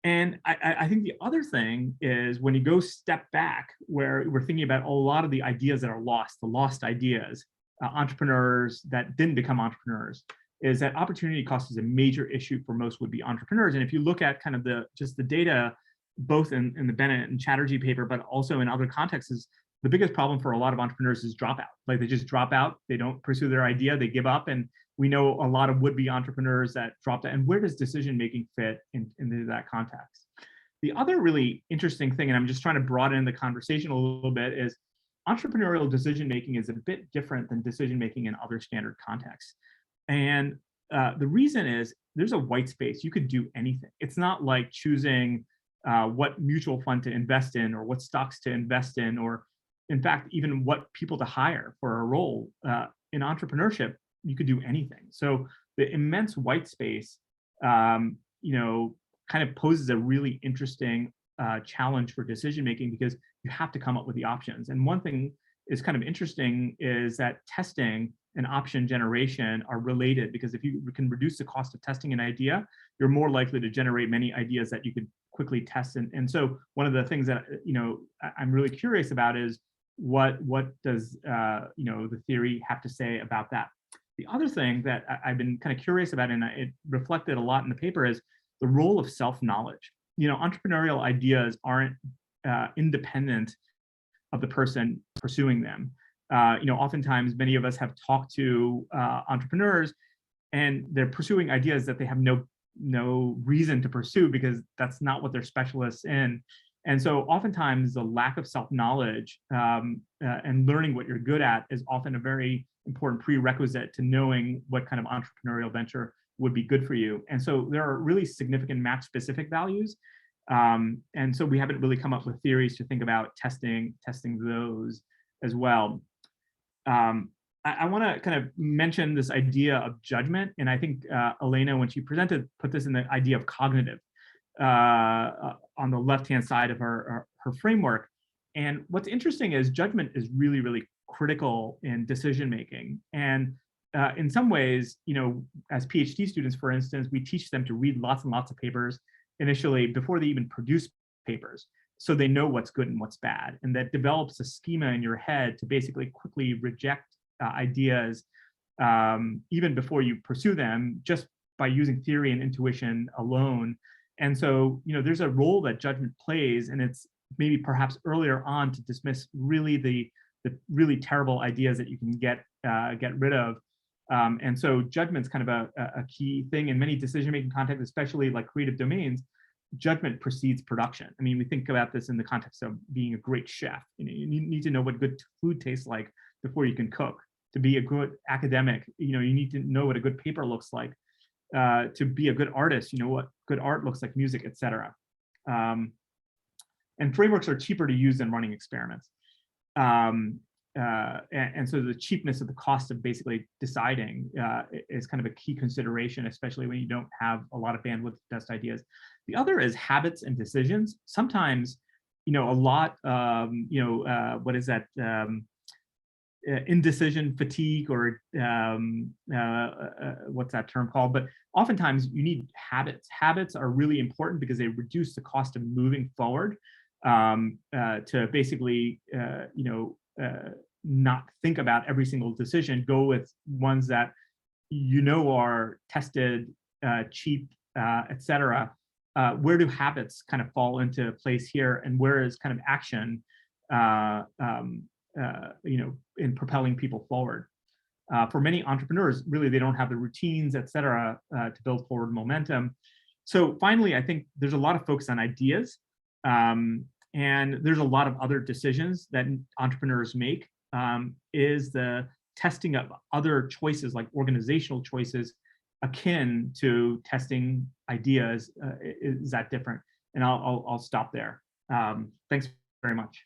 Speaker 5: And I think the other thing is when you go step back, where we're thinking about a lot of the ideas that are lost, the lost ideas, entrepreneurs that didn't become entrepreneurs, is that opportunity cost is a major issue for most would-be entrepreneurs. And if you look at kind of just the data, both in the Bennett and Chatterjee paper, but also in other contexts, is the biggest problem for a lot of entrepreneurs is dropout. Like they just drop out, they don't pursue their idea, they give up. And we know a lot of would-be entrepreneurs that dropped out. And where does decision-making fit into that context? The other really interesting thing, and I'm just trying to broaden the conversation a little bit, is entrepreneurial decision-making is a bit different than decision-making in other standard contexts. And the reason is there's a white space. You could do anything. It's not like choosing what mutual fund to invest in or what stocks to invest in, or in fact, even what people to hire for a role. In entrepreneurship, you could do anything. So the immense white space, kind of poses a really interesting challenge for decision-making, because you have to come up with the options. And one thing is kind of interesting is that testing and option generation are related, because if you can reduce the cost of testing an idea, you're more likely to generate many ideas that you could quickly test. And so one of the things that I'm really curious about is what does the theory have to say about that? The other thing that I've been kind of curious about, and it reflected a lot in the paper, is the role of self-knowledge. Entrepreneurial ideas aren't independent of the person pursuing them. Oftentimes many of us have talked to entrepreneurs, and they're pursuing ideas that they have no reason to pursue, because that's not what they're specialists in. And so oftentimes the lack of self-knowledge and learning what you're good at is often a very important prerequisite to knowing what kind of entrepreneurial venture would be good for you. And so there are really significant match-specific values. And so we haven't really come up with theories to think about testing those as well. I want to kind of mention this idea of judgment. And I think Elena, when she presented, put this in the idea of cognitive on the left-hand side of her framework. And what's interesting is judgment is really, really critical in decision-making. And in some ways, as PhD students, for instance, we teach them to read lots and lots of papers initially before they even produce papers, so they know what's good and what's bad. And that develops a schema in your head to basically quickly reject ideas even before you pursue them, just by using theory and intuition alone. And so, there's a role that judgment plays, and it's maybe perhaps earlier on to dismiss really the really terrible ideas that you can get rid of. And so judgment's kind of a key thing in many decision-making contexts, especially like creative domains. Judgment precedes production. I mean, we think about this in the context of being a great chef. You need to know what good food tastes like before you can cook. To be a good academic, you need to know what a good paper looks like. To be a good artist, what good art looks like, music, etc. And frameworks are cheaper to use than running experiments. And so the cheapness of the cost of basically deciding is kind of a key consideration, especially when you don't have a lot of bandwidth to test ideas. The other is habits and decisions. Sometimes, a lot, what is that? Indecision fatigue, or what's that term called? But oftentimes you need habits. Habits are really important because they reduce the cost of moving forward, to basically, not think about every single decision, go with ones that are tested, cheap, etc. Where do habits kind of fall into place here, and where is kind of action in propelling people forward? For many entrepreneurs, really, they don't have the routines, et cetera, to build forward momentum. So finally, I think there's a lot of focus on ideas, and there's a lot of other decisions that entrepreneurs make. Is the testing of other choices, like organizational choices, akin to testing ideas? Is that different? And I'll stop there. Thanks very much.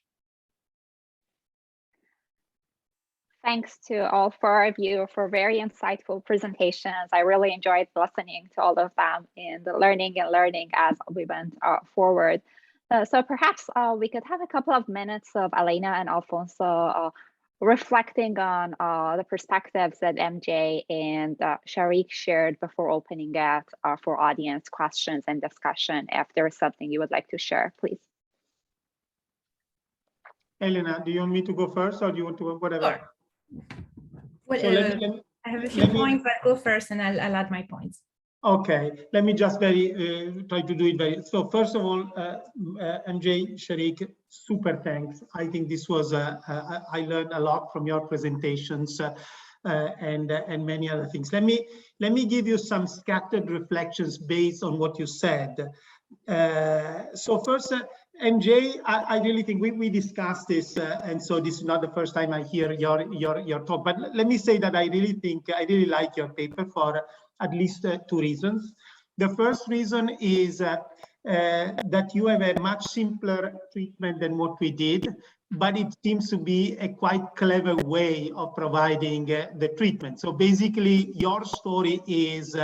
Speaker 1: Thanks to all four of you for very insightful presentations. I really enjoyed listening to all of them and learning as we went forward. So perhaps we could have a couple of minutes of Elena and Alfonso reflecting on the perspectives that MJ and Sharik shared before opening it for audience questions and discussion. If there is something you would like to share, please.
Speaker 2: Elena, do you want me to go first, or do you want to, whatever?
Speaker 3: Sure. Well,
Speaker 2: So
Speaker 3: I have a few points, but go first and I'll add my points.
Speaker 2: Okay, let me just try to do it very. So first of all, MJ, Sharik, super thanks. I think this was, I learned a lot from your presentations and many other things. Let me give you some scattered reflections based on what you said. So first, MJ, I really think we discussed this, and so this is not the first time I hear your talk. But let me say that I really like your paper for at least two reasons. The first reason is that you have a much simpler treatment than what we did, but it seems to be a quite clever way of providing the treatment. So basically, your story is,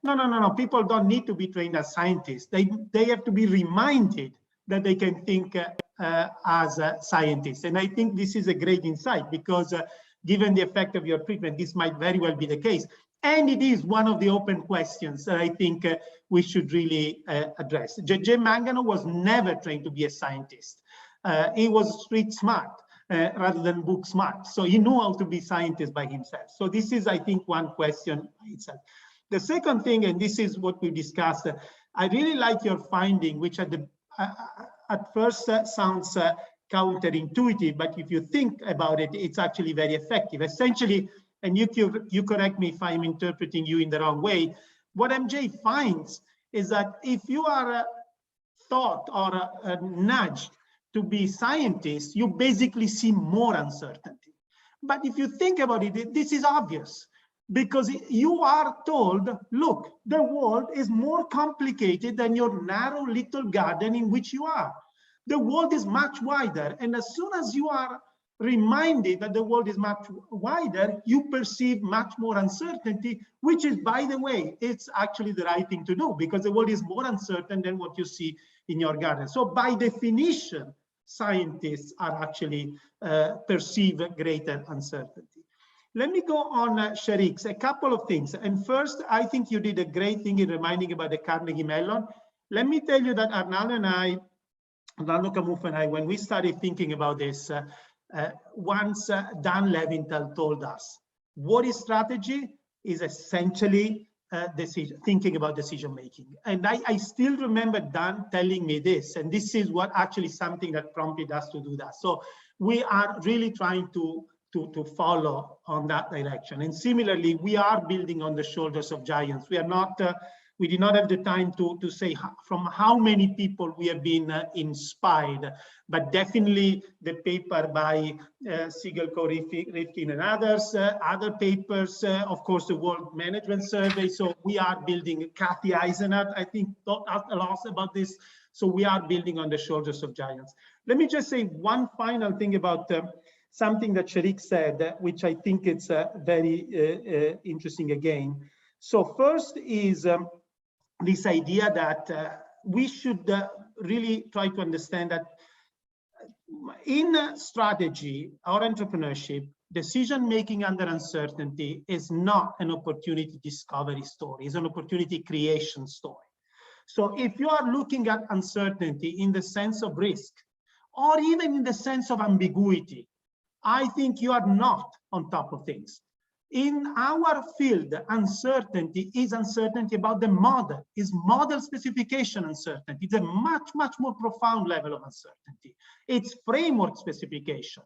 Speaker 2: no, people don't need to be trained as scientists. They have to be reminded that they can think as scientists. And I think this is a great insight, because given the effect of your treatment, this might very well be the case. And it is one of the open questions that I think we should really address. J.J. Mangano was never trained to be a scientist. He was street smart rather than book smart. So he knew how to be scientist by himself. So this is, I think, one question by itself. The second thing, and this is what we discussed, I really like your finding, which at first sounds counterintuitive, but if you think about it, it's actually very effective. Essentially, and you correct me if I'm interpreting you in the wrong way, what MJ finds is that if you are taught or nudged to be scientists, you basically see more uncertainty. But if you think about it, this is obvious, because you are told, look, the world is more complicated than your narrow little garden in which you are. The world is much wider, and as soon as you are reminded that the world is much wider, you perceive much more uncertainty, which is, by the way, it's actually the right thing to do, because the world is more uncertain than what you see in your garden. So by definition, scientists are actually perceive greater uncertainty. Let me go on, Sharik, a couple of things. And first, I think you did a great thing in reminding about the Carnegie Mellon. Let me tell you that Arnaldo Camuff and I, when we started thinking about this, once Dan Levinthal told us, what is strategy is essentially thinking about decision making. And I still remember Dan telling me this, and this is what actually something that prompted us to do that. So we are really trying to follow on that direction. And similarly, we are building on the shoulders of giants. We are not, we did not have the time to say from how many people we have been inspired, but definitely the paper by Siegel-Co, Rifkin and others, other papers, of course, the World Management Survey. So we are building, Kathy Eisenhardt, I think, talked a lot about this. So we are building on the shoulders of giants. Let me just say one final thing about something that Sharik said, which I think it's very interesting again. So first is this idea that we should really try to understand that in strategy or entrepreneurship, decision-making under uncertainty is not an opportunity discovery story, it's an opportunity creation story. So if you are looking at uncertainty in the sense of risk, or even in the sense of ambiguity, I think you are not on top of things. In our field, uncertainty is uncertainty about the model, is model specification uncertainty. It's a much, much more profound level of uncertainty. It's framework specification.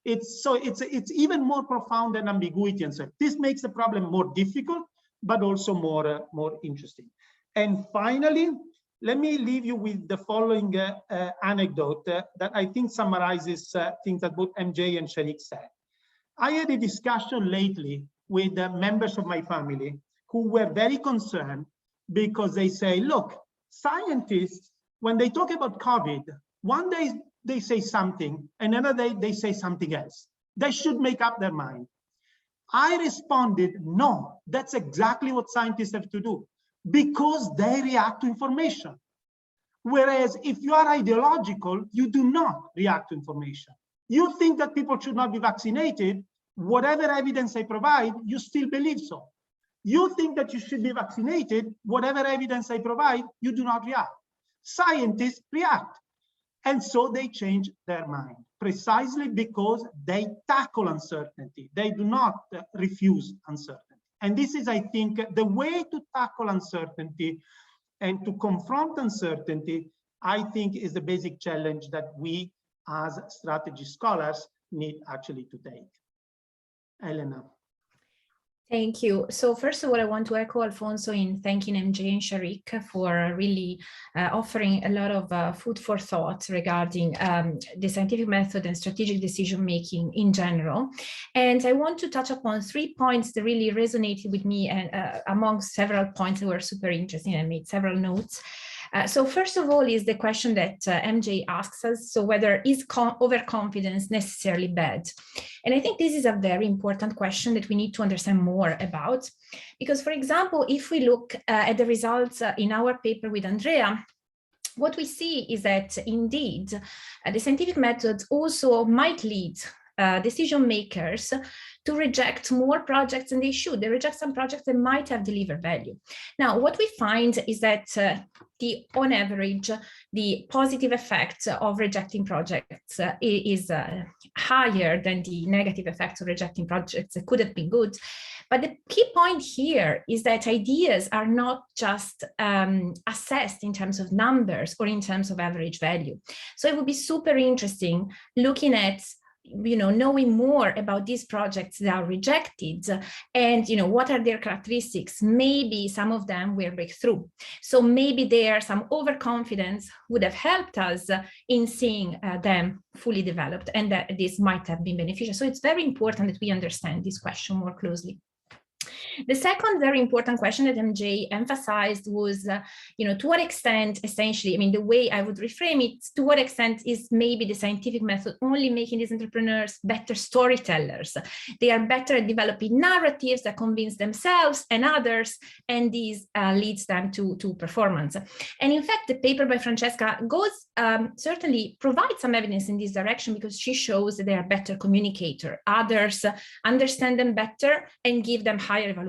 Speaker 2: It's even more profound than ambiguity uncertainty. This makes the problem more difficult, but also more interesting. And finally, let me leave you with the following anecdote that I think summarizes things that both MJ and Sharik said. I had a discussion lately with members of my family who were very concerned because they say, look, scientists, when they talk about COVID, one day they say something, and another day they say something else. They should make up their mind. I responded, no, that's exactly what scientists have to do, because they react to information. Whereas if you are ideological, you do not react to information. You think that people should not be vaccinated. Whatever evidence I provide, you still believe so. You think that you should be vaccinated. Whatever evidence I provide, you do not react. Scientists react. And so they change their mind, precisely because they tackle uncertainty. They do not refuse uncertainty. And this is, I think, the way to tackle uncertainty and to confront uncertainty, I think, is the basic challenge that we as strategy scholars need actually to take. Elena.
Speaker 3: Thank you. So first of all, I want to echo Alfonso in thanking MJ and Sharik for really offering a lot of food for thought regarding the scientific method and strategic decision-making in general. And I want to touch upon 3 points that really resonated with me, and among several points that were super interesting. I made several notes. So first of all is the question that MJ asks us, so whether is overconfidence necessarily bad? And I think this is a very important question that we need to understand more about, because, for example, if we look at the results in our paper with Andrea, what we see is that indeed the scientific methods also might lead decision makers to reject more projects than they should. They reject some projects that might have delivered value. Now, what we find is that on average, the positive effect of rejecting projects is higher than the negative effects of rejecting projects that could have been good. But the key point here is that ideas are not just assessed in terms of numbers or in terms of average value. So it would be super interesting looking at knowing more about these projects that are rejected and, what are their characteristics. Maybe some of them were breakthrough. So maybe there some overconfidence would have helped us in seeing them fully developed, and that this might have been beneficial. So it's very important that we understand this question more closely. The second very important question that MJ emphasized was, to what extent, essentially, the way I would reframe it, to what extent is maybe the scientific method only making these entrepreneurs better storytellers? They are better at developing narratives that convince themselves and others, and these leads them to performance. And in fact, the paper by Francesca goes, certainly provides some evidence in this direction, because she shows that they are better communicator. Others understand them better and give them higher evaluations.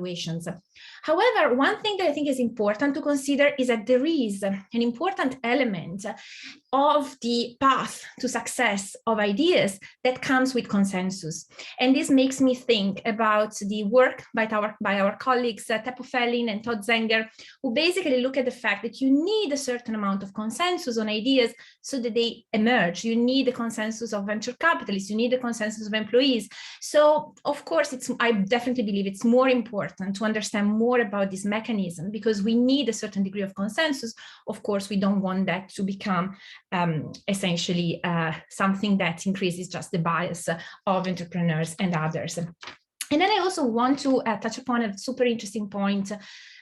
Speaker 3: However, one thing that I think is important to consider is that there is an important element of the path to success of ideas that comes with consensus. And this makes me think about the work by our colleagues, Teppo Fellin and Todd Zenger, who basically look at the fact that you need a certain amount of consensus on ideas so that they emerge. You need the consensus of venture capitalists, you need the consensus of employees. So of course, I definitely believe it's more important to understand more about this mechanism, because we need a certain degree of consensus. Of course, we don't want that to become essentially something that increases just the bias of entrepreneurs and others. And then I also want to touch upon a super interesting point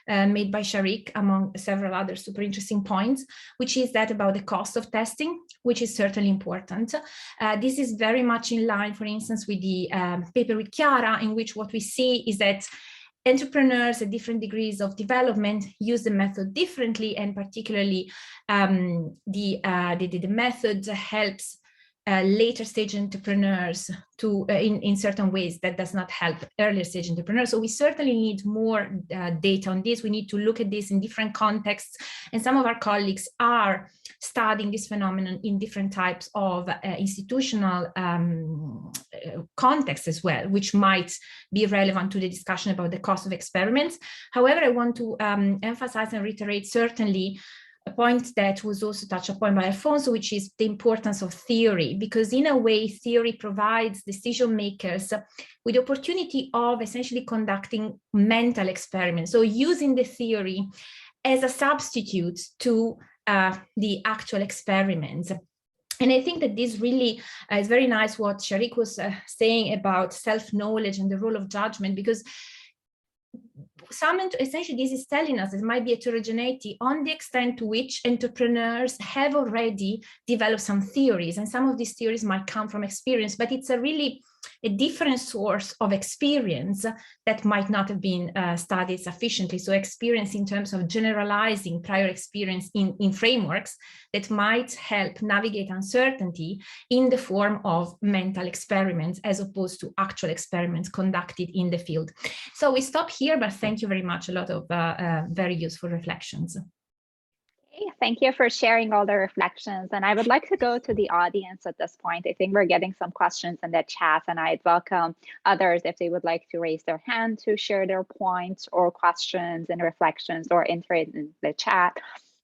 Speaker 3: made by Sharik, among several other super interesting points, which is that about the cost of testing, which is certainly important. This is very much in line, for instance, with the paper with Chiara, in which what we see is that entrepreneurs at different degrees of development use the method differently, and particularly the method helps later stage entrepreneurs to in certain ways that does not help earlier stage entrepreneurs. So we certainly need more data on this. We need to look at this in different contexts, and some of our colleagues are studying this phenomenon in different types of institutional contexts as well, which might be relevant to the discussion about the cost of experiments. However, I want to emphasize and reiterate certainly a point that was also touched upon by Alfonso, which is the importance of theory, because in a way, theory provides decision makers with the opportunity of essentially conducting mental experiments. So using the theory as a substitute to the actual experiments. And I think that this really is very nice what Sharik was saying about self-knowledge and the role of judgment, because essentially this is telling us there might be heterogeneity on the extent to which entrepreneurs have already developed some theories, and some of these theories might come from experience, but it's a really a different source of experience that might not have been studied sufficiently. So experience in terms of generalizing prior experience in frameworks that might help navigate uncertainty in the form of mental experiments as opposed to actual experiments conducted in the field. So we stop here, but thank you very much. A lot of very useful reflections.
Speaker 1: Thank you for sharing all the reflections. And I would like to go to the audience at this point. I think we're getting some questions in the chat, and I'd welcome others if they would like to raise their hand to share their points or questions and reflections or enter it in the chat.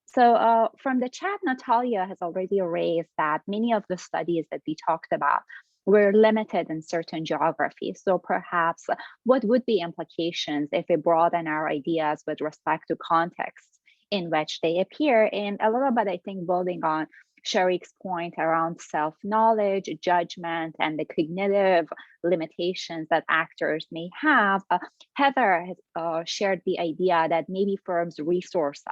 Speaker 1: So from the chat, Natalia has already raised that many of the studies that we talked about were limited in certain geographies. So perhaps what would be implications if we broaden our ideas with respect to context in which they appear? And a little bit, I think, building on Sharik's point around self-knowledge, judgment, and the cognitive limitations that actors may have, Heather has shared the idea that maybe firms' resources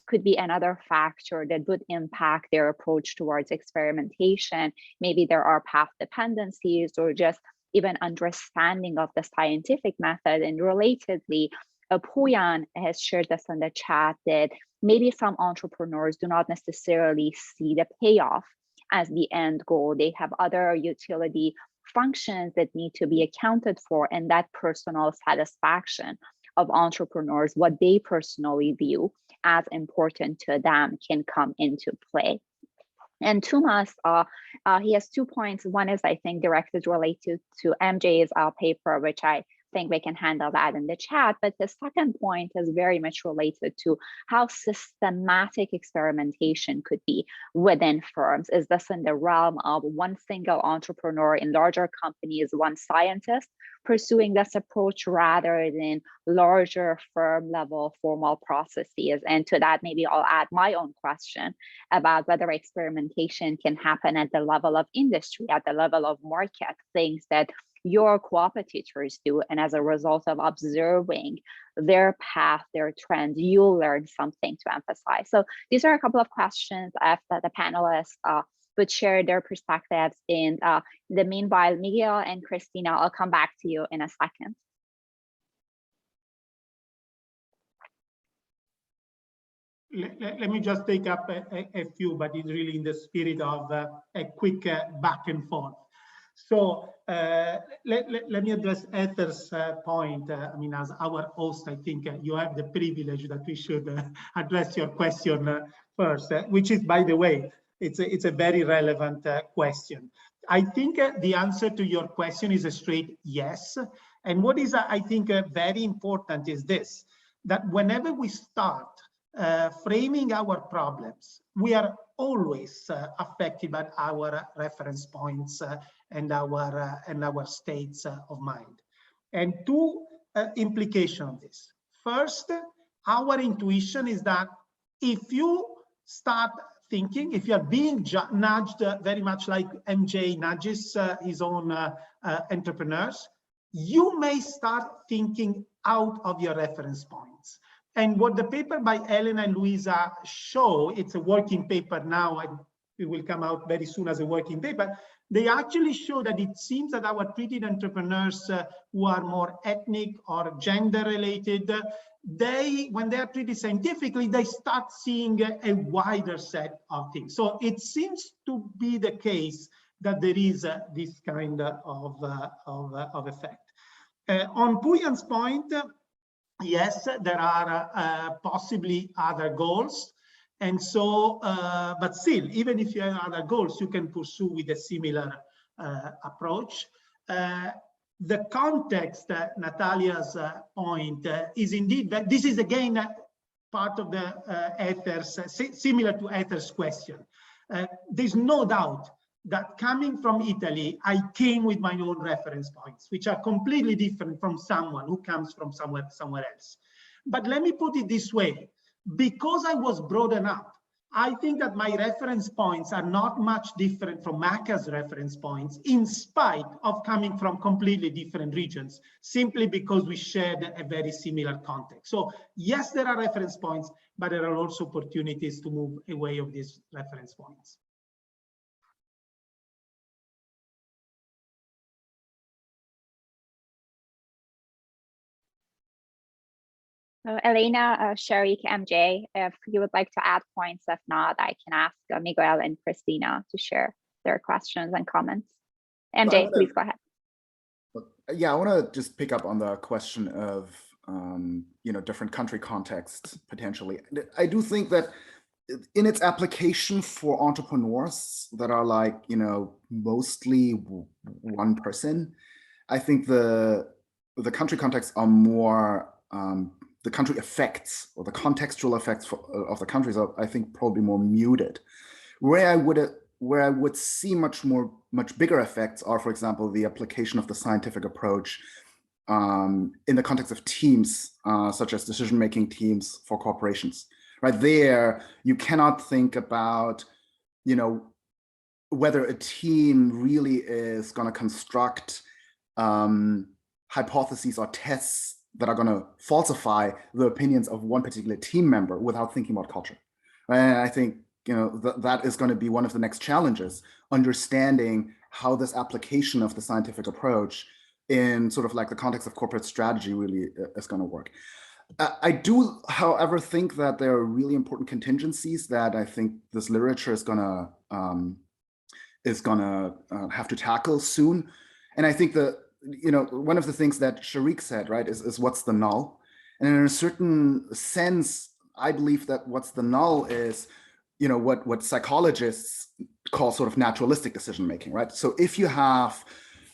Speaker 1: could be another factor that would impact their approach towards experimentation. Maybe there are path dependencies or just even understanding of the scientific method. And relatedly, Puyan has shared this in the chat that maybe some entrepreneurs do not necessarily see the payoff as the end goal. They have other utility functions that need to be accounted for, and that personal satisfaction of entrepreneurs, what they personally view as important to them, can come into play. And Tumas, he has 2 points. One is, I think, directed related to MJ's paper, which I think we can handle that in the chat. But the second point is very much related to how systematic experimentation could be within firms. Is this in the realm of one single entrepreneur in larger companies, one scientist pursuing this approach, rather than larger firm level formal processes? And to that, maybe I'll add my own question about whether experimentation can happen at the level of industry, at the level of market, things that your co-opetitors do, and as a result of observing their path, their trends, you'll learn something to emphasize. So these are a couple of questions that the panelists would share their perspectives. In the meanwhile, Miguel and Christina, I'll come back to you in a second.
Speaker 2: Let me just take up a few, but it's really in the spirit of a quick back and forth. So let me address Heather's point. I mean, as our host, I think you have the privilege that we should address your question first, which is, by the way, it's a very relevant question. I think the answer to your question is a straight yes. And what is, I think, very important is this, that whenever we start framing our problems, we are always affected by our reference points and our states of mind. And two implications of this. First, our intuition is that if you start thinking, if you are being nudged very much like MJ nudges his own entrepreneurs, you may start thinking out of your reference points. And what the paper by Elena and Luisa show, it's a working paper now, and it will come out very soon as a working paper. They actually show that it seems that our treated entrepreneurs who are more ethnic or gender related, when they are treated scientifically, they start seeing a wider set of things. So it seems to be the case that there is this kind of effect. On Puyan's point, yes, there are possibly other goals. And so, but still, even if you have other goals, you can pursue with a similar approach. The context, Natalia's point, is indeed that this is again part of the Heather's, similar to Heather's question. There's no doubt that coming from Italy, I came with my own reference points, which are completely different from someone who comes from somewhere else. But let me put it this way, because I was broadened up, I think that my reference points are not much different from Maka's reference points, in spite of coming from completely different regions, simply because we shared a very similar context. So yes, there are reference points, but there are also opportunities to move away of these reference points.
Speaker 1: Elena, Sharik, MJ, if you would like to add points. If not, I can ask Miguel and Christina to share their questions and comments. MJ, please go ahead.
Speaker 4: Yeah, I want to just pick up on the question of different country contexts potentially. I do think that in its application for entrepreneurs that are like mostly one person, I think the country contexts are more the country effects or the contextual effects of the countries are, I think, probably more muted. Where I would see much bigger effects are, for example, the application of the scientific approach in the context of teams, such as decision-making teams for corporations. Right there, you cannot think about, whether a team really is going to construct hypotheses or tests that are going to falsify the opinions of one particular team member without thinking about culture. And I think that is going to be one of the next challenges, understanding how this application of the scientific approach in sort of like the context of corporate strategy really is going to work. I do, however, think that there are really important contingencies that I think this literature is going to have to tackle soon. And I think that one of the things that Sharik said, right, is what's the null? And in a certain sense, I believe that what's the null is what psychologists call sort of naturalistic decision making, right? So if you have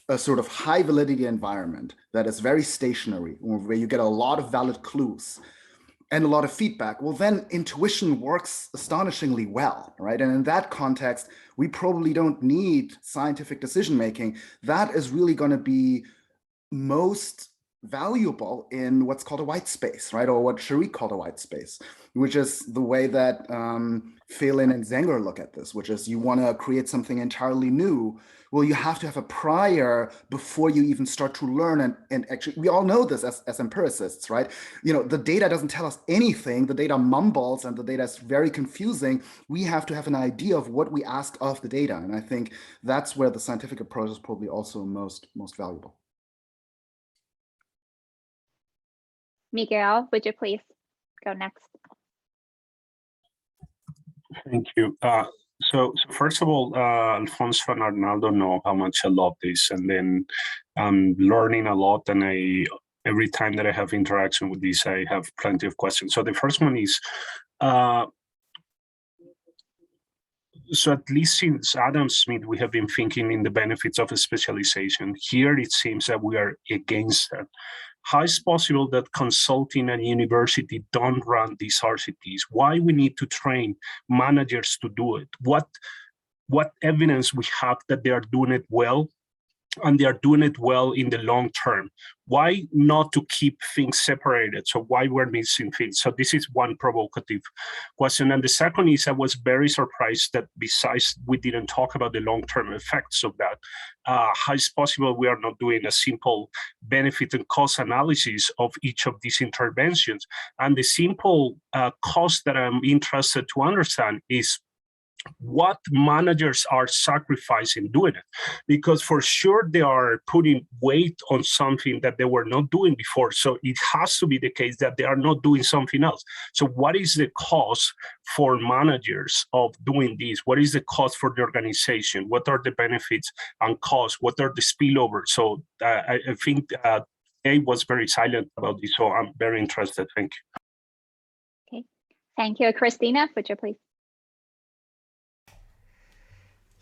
Speaker 4: a sort of high validity environment that is very stationary, where you get a lot of valid clues and a lot of feedback, well, then intuition works astonishingly well, right? And in that context, we probably don't need scientific decision making. That is really going to be most valuable in what's called a white space, right? Or what Sharik called a white space, which is the way that Phelan and Zenger look at this, which is you want to create something entirely new. Well, you have to have a prior before you even start to learn. And actually, we all know this as empiricists, right? The data doesn't tell us anything. The data mumbles and the data is very confusing. We have to have an idea of what we ask of the data. And I think that's where the scientific approach is probably also most valuable.
Speaker 1: Miguel, would you please go next?
Speaker 6: Thank you. So first of all, Alfonso and Arnaldo know how much I love this, and then I'm learning a lot. And every time that I have interaction with this, I have plenty of questions. So the first one is, so at least since Adam Smith, we have been thinking in the benefits of a specialization. Here, it seems that we are against that. How is it possible that consulting and university don't run these RCTs? Why we need to train managers to do it? What evidence we have that they are doing it well, and they are doing it well in the long term? Why not to keep things separated? So why we're missing things? So this is one provocative question. And the second is, I was very surprised that besides we didn't talk about the long-term effects of that, how is possible we are not doing a simple benefit and cost analysis of each of these interventions? And the simple cost that I'm interested to understand is what managers are sacrificing doing it, because for sure they are putting weight on something that they were not doing before. So it has to be the case that they are not doing something else. So what is the cost for managers of doing this? What is the cost for the organization? What are the benefits and costs? What are the spillovers? So I think A was very silent about this, so I'm very interested. Thank you.
Speaker 1: Okay, thank you. Christina, would you please?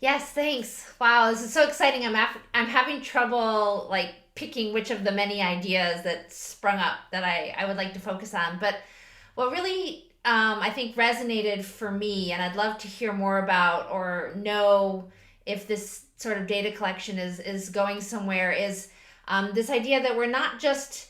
Speaker 7: Yes, thanks. Wow, this is so exciting. I'm having trouble like picking which of the many ideas that sprung up that I would like to focus on. But what really I think resonated for me, and I'd love to hear more about or know if this sort of data collection is going somewhere, is this idea that we're not just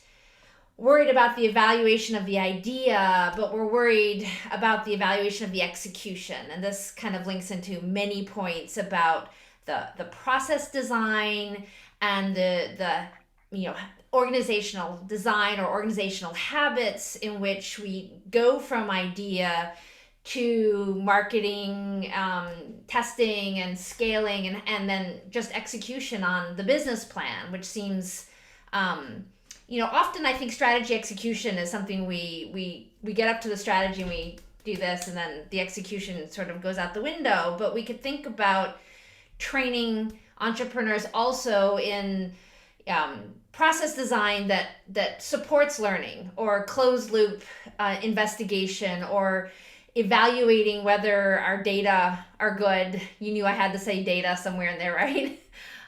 Speaker 7: worried about the evaluation of the idea, but we're worried about the evaluation of the execution. And this kind of links into many points about the process design and the organizational design or organizational habits in which we go from idea to marketing, testing and scaling, and then just execution on the business plan, which seems often I think strategy execution is something we get up to the strategy and we do this, and then the execution sort of goes out the window. But we could think about training entrepreneurs also in process design that supports learning, or closed loop investigation, or evaluating whether our data are good. You knew I had to say data somewhere in there, right?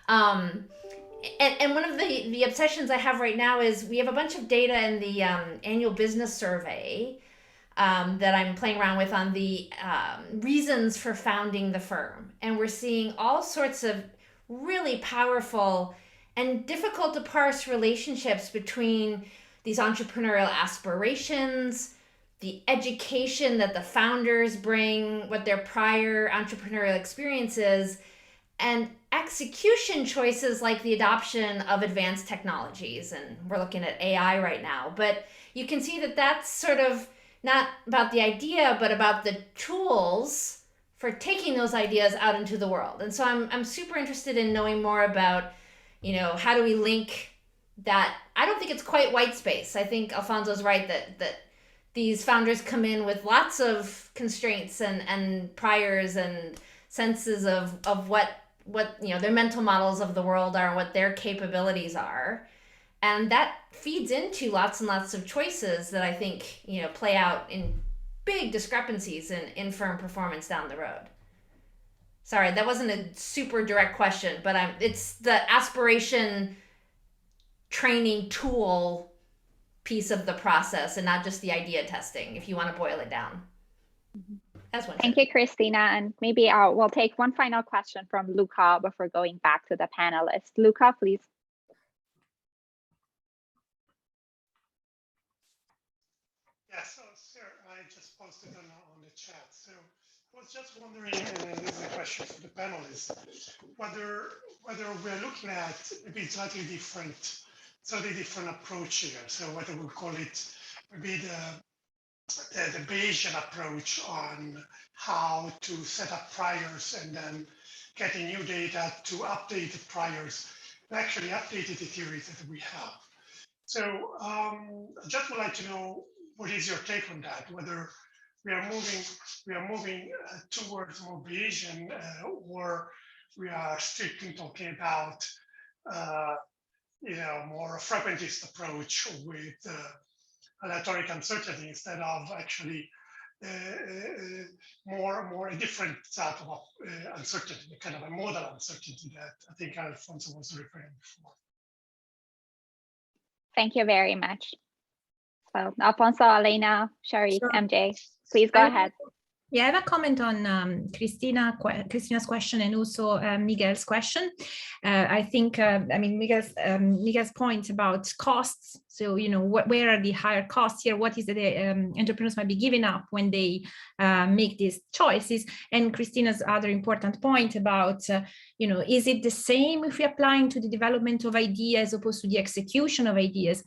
Speaker 7: And one of the obsessions I have right now is we have a bunch of data in the annual business survey that I'm playing around with on the reasons for founding the firm. And we're seeing all sorts of really powerful and difficult to parse relationships between these entrepreneurial aspirations, the education that the founders bring, what their prior entrepreneurial experience is, and execution choices like the adoption of advanced technologies. And we're looking at AI right now. But you can see that that's sort of not about the idea, but about the tools for taking those ideas out into the world. And so I'm super interested in knowing more about, how do we link that? I don't think it's quite white space. I think Alfonso's right that these founders come in with lots of constraints and priors and senses of what their mental models of the world are, what their capabilities are. And that feeds into lots and lots of choices that I think, play out in big discrepancies in firm performance down the road. Sorry, that wasn't a super direct question, but it's the aspiration training tool piece of the process and not just the idea testing, if you want to boil it down. That's one.
Speaker 1: Thank you, Christina. And maybe we'll take one final question from Luca before going back to the panelists. Luca, please.
Speaker 8: Yes, sir, I just posted on the chat. So I was just wondering, and this is a question for the panelists, whether we're looking at maybe slightly different approach here. So whether we call it maybe the Bayesian approach on how to set up priors and then getting new data to update the priors and actually updating the theories that we have. So I just would like to know, what is your take on that? Whether we are moving towards more Bayesian, or we are strictly talking about more frequentist approach with aleatoric uncertainty instead of actually more a different type of uncertainty, kind of a model uncertainty that I think Alfonso was referring before.
Speaker 1: Thank you very much. So Alfonso, Elena, Sherry,
Speaker 3: Sure.
Speaker 1: MJ, please go ahead.
Speaker 3: Yeah, I have a comment on Christina's question and also Miguel's question. I think, Miguel's point about costs. So, where are the higher costs here? What is it entrepreneurs might be giving up when they make these choices? And Christina's other important point about, is it the same if we're applying to the development of ideas as opposed to the execution of ideas?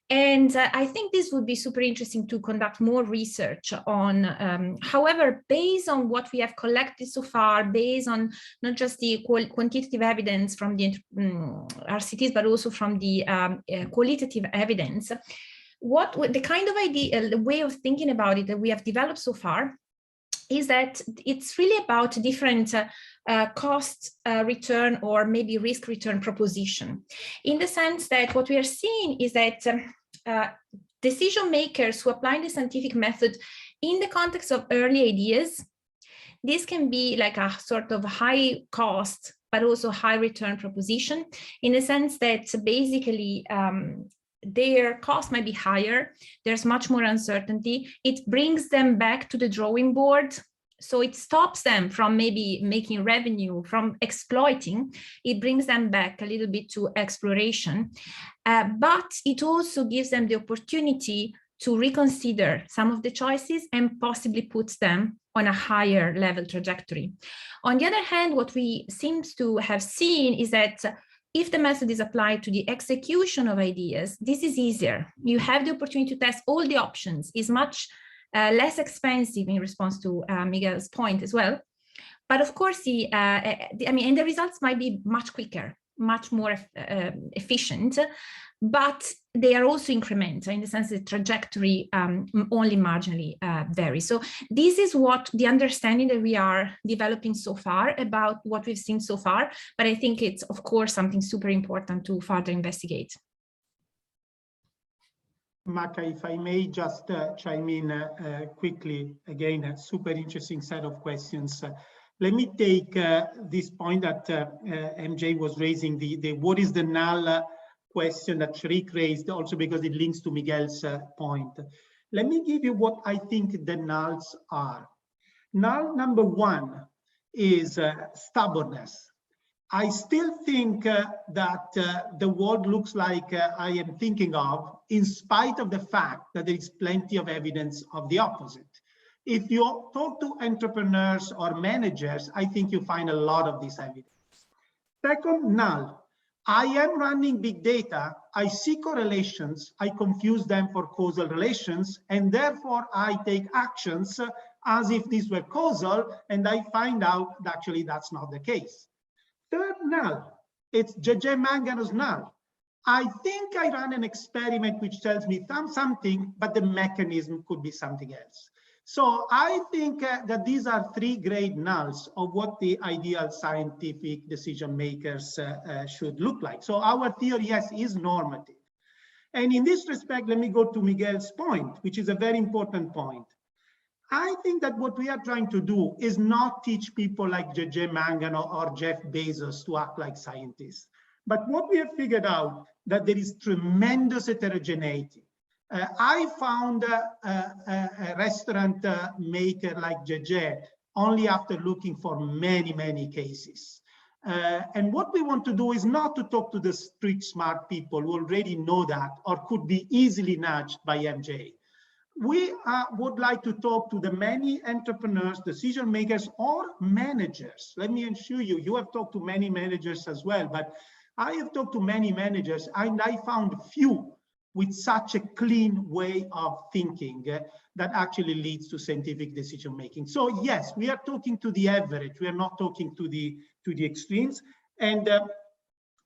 Speaker 3: And I think this would be super interesting to conduct more research on. However, based on what we have collected so far, based on not just the quantitative evidence from the RCTs, but also from the qualitative evidence, the kind of idea, the way of thinking about it that we have developed so far is that it's really about different cost return or maybe risk return proposition, in the sense that what we are seeing is that decision makers who apply the scientific method in the context of early ideas, this can be like a sort of high cost, but also high return proposition, in the sense that basically their cost might be higher. There's much more uncertainty. It brings them back to the drawing board. So it stops them from maybe making revenue, from exploiting. It brings them back a little bit to exploration. But it also gives them the opportunity to reconsider some of the choices and possibly puts them on a higher level trajectory. On the other hand, what we seem to have seen is that if the method is applied to the execution of ideas, this is easier. You have the opportunity to test all the options. It's much less expensive, in response to Miguel's point as well. But of course, and the results might be much quicker. much more efficient, but they are also incremental in the sense that the trajectory only marginally varies. So this is what the understanding that we are developing so far about what we've seen so far, but I think it's, of course, something super important to further investigate.
Speaker 2: Maka, if I may just chime in quickly, again, a super interesting set of questions. Let me take this point that MJ was raising, the what is the null question that Shariq raised, also because it links to Miguel's point. Let me give you what I think the nulls are. Null number one is stubbornness. I still think that the world looks like I am thinking of, in spite of the fact that there is plenty of evidence of the opposite. If you talk to entrepreneurs or managers, I think you find a lot of this evidence. Second, null. I am running big data. I see correlations. I confuse them for causal relations, and therefore I take actions as if these were causal, and I find out that actually that's not the case. Third null, it's J.J. Mangano's null. I think I ran an experiment which tells me something, but the mechanism could be something else. So I think that these are three great nulls of what the ideal scientific decision makers should look like. So our theory, yes, is normative. And in this respect, let me go to Miguel's point, which is a very important point. I think that what we are trying to do is not teach people like J.J. Mangano or Jeff Bezos to act like scientists. But what we have figured out that there is tremendous heterogeneity. I found a restaurant maker like J.J. only after looking for many, many cases. And what we want to do is not to talk to the street smart people who already know that or could be easily nudged by MJ. We would like to talk to the many entrepreneurs, decision makers, or managers. Let me assure you, you have talked to many managers as well, but I have talked to many managers, and I found few with such a clean way of thinking that actually leads to scientific decision making. So yes, we are talking to the average. We are not talking to the extremes. And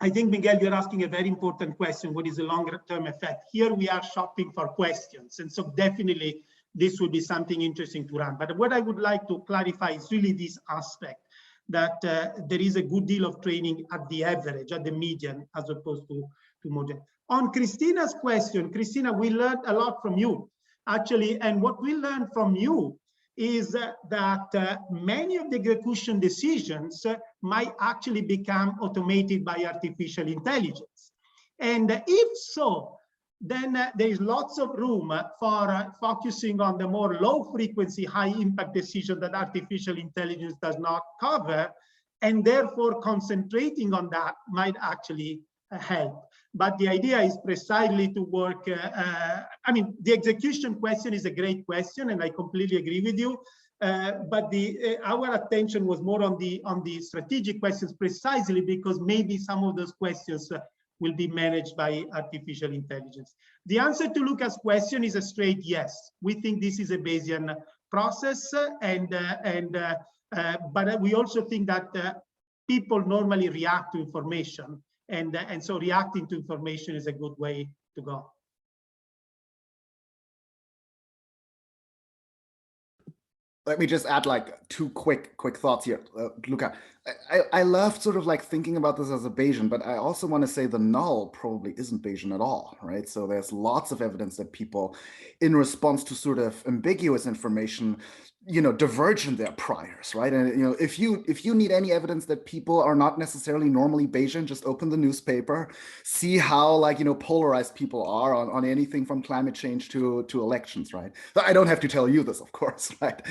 Speaker 2: I think, Miguel, you're asking a very important question. What is the longer term effect? Here we are shopping for questions. And so definitely this would be something interesting to run. But what I would like to clarify is really this aspect that there is a good deal of training at the average, at the median, as opposed to more. On Christina's question, Christina, we learned a lot from you, actually. And what we learned from you is that many of the execution decisions might actually become automated by artificial intelligence. And if so, then there is lots of room for focusing on the more low frequency, high impact decision that artificial intelligence does not cover, and therefore concentrating on that might actually help. But the idea is precisely to work, I mean, the execution question is a great question, and I completely agree with you. But our attention was more on the strategic questions, precisely because maybe some of those questions will be managed by artificial intelligence. The answer to Luca's question is a straight yes. We think this is a Bayesian process, but we also think that people normally react to information. And so reacting to information is a good way to go.
Speaker 4: Let me just add like two quick thoughts here, Luca. I love sort of like thinking about this as a Bayesian, but I also want to say the null probably isn't Bayesian at all, right? So there's lots of evidence that people, in response to sort of ambiguous information, diverge in their priors, right? And if you need any evidence that people are not necessarily normally Bayesian, just open the newspaper, see how polarized people are on anything from climate change to elections, right? But I don't have to tell you this, of course, right?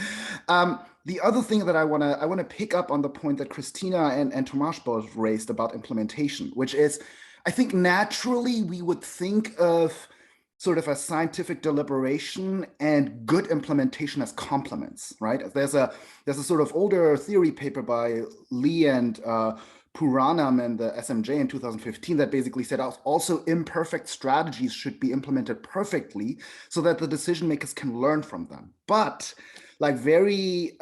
Speaker 4: The other thing that I want to pick up on the point that Christina and Tomasz both raised about implementation, which is, I think naturally we would think of sort of a scientific deliberation and good implementation as complements, right? There's a sort of older theory paper by Lee and Puranam and the SMJ in 2015 that basically said also imperfect strategies should be implemented perfectly so that the decision makers can learn from them. But like very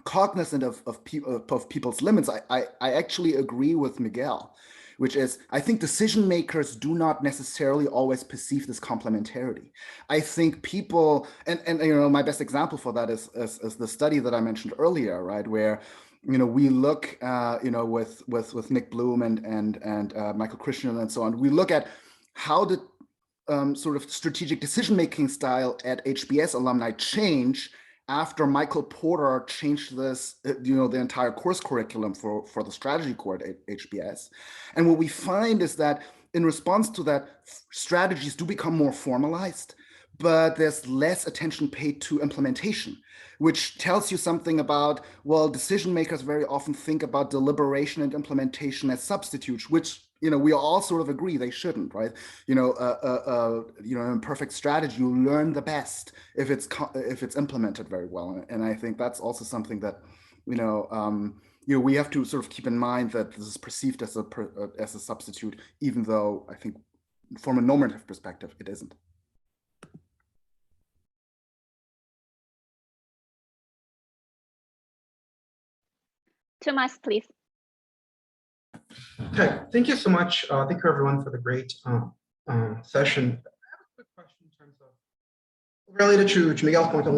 Speaker 4: cognizant of people's limits, I actually agree with Miguel, which is, I think decision makers do not necessarily always perceive this complementarity. I think people, and you know, my best example for that is the study that I mentioned earlier, right, where we look, with Nick Bloom and Michael Christian and so on, we look at how the sort of strategic decision-making style at HBS alumni change after Michael Porter changed this, the entire course curriculum for the strategy core at HBS. And what we find is that in response to that, strategies do become more formalized, but there's less attention paid to implementation, which tells you something about, well, decision makers very often think about deliberation and implementation as substitutes, which we all sort of agree they shouldn't, right? In perfect strategy, you learn the best if it's implemented very well. And I think that's also something that, we have to sort of keep in mind, that this is perceived as a substitute, even though I think from a normative perspective, it isn't.
Speaker 1: Thomas, please.
Speaker 9: Okay, thank you so much. Thank you everyone for the great session. I have a quick question in terms of related to Miguel's point on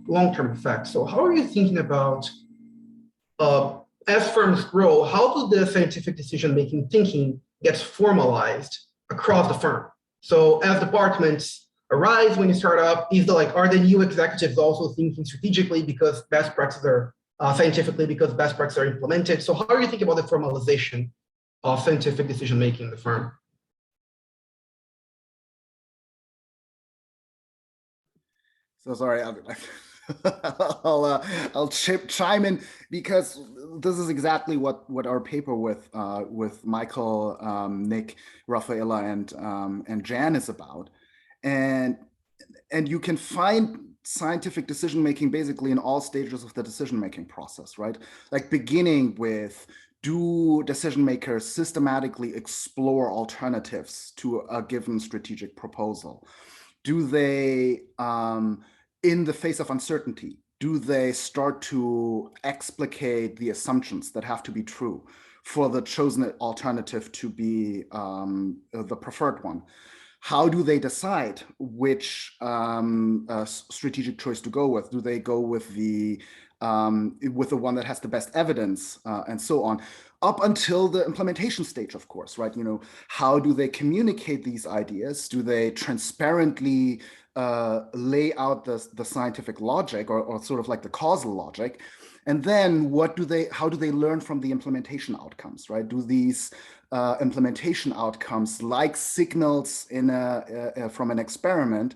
Speaker 9: long-term effects. So how are you thinking about, as firms grow, how do the scientific decision-making thinking gets formalized across the firm? So as departments arise when you start up, are the new executives also thinking strategically because best practices are scientifically because best practices are implemented? So how are you thinking about the formalization of scientific decision-making in the firm?
Speaker 4: So sorry, I'll chime in, because this is exactly what our paper with Michael, Nick, Rafaela, and Jan is about, and you can find scientific decision-making basically in all stages of the decision-making process, right? Like beginning with, do decision makers systematically explore alternatives to a given strategic proposal? Do they, in the face of uncertainty, do they start to explicate the assumptions that have to be true for the chosen alternative to be the preferred one? How do they decide which strategic choice to go with? Do they go with the one that has the best evidence, and so on, up until the implementation stage, of course, right? How do they communicate these ideas? Do they transparently lay out the scientific logic, or sort of like the causal logic? And then how do they learn from the implementation outcomes, right? Do these implementation outcomes, like signals from an experiment,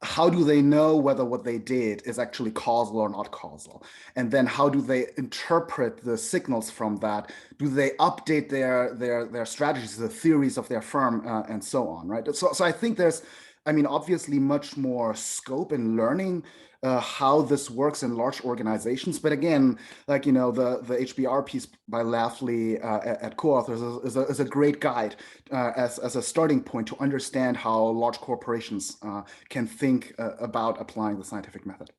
Speaker 4: how do they know whether what they did is actually causal or not causal? And then how do they interpret the signals from that? Do they update their strategies, the theories of their firm, and so on, right? So I think there's, obviously much more scope in learning how this works in large organizations. But again, like, the HBR piece by Lafley at co-authors is a great guide as a starting point to understand how large corporations can think about applying the scientific method.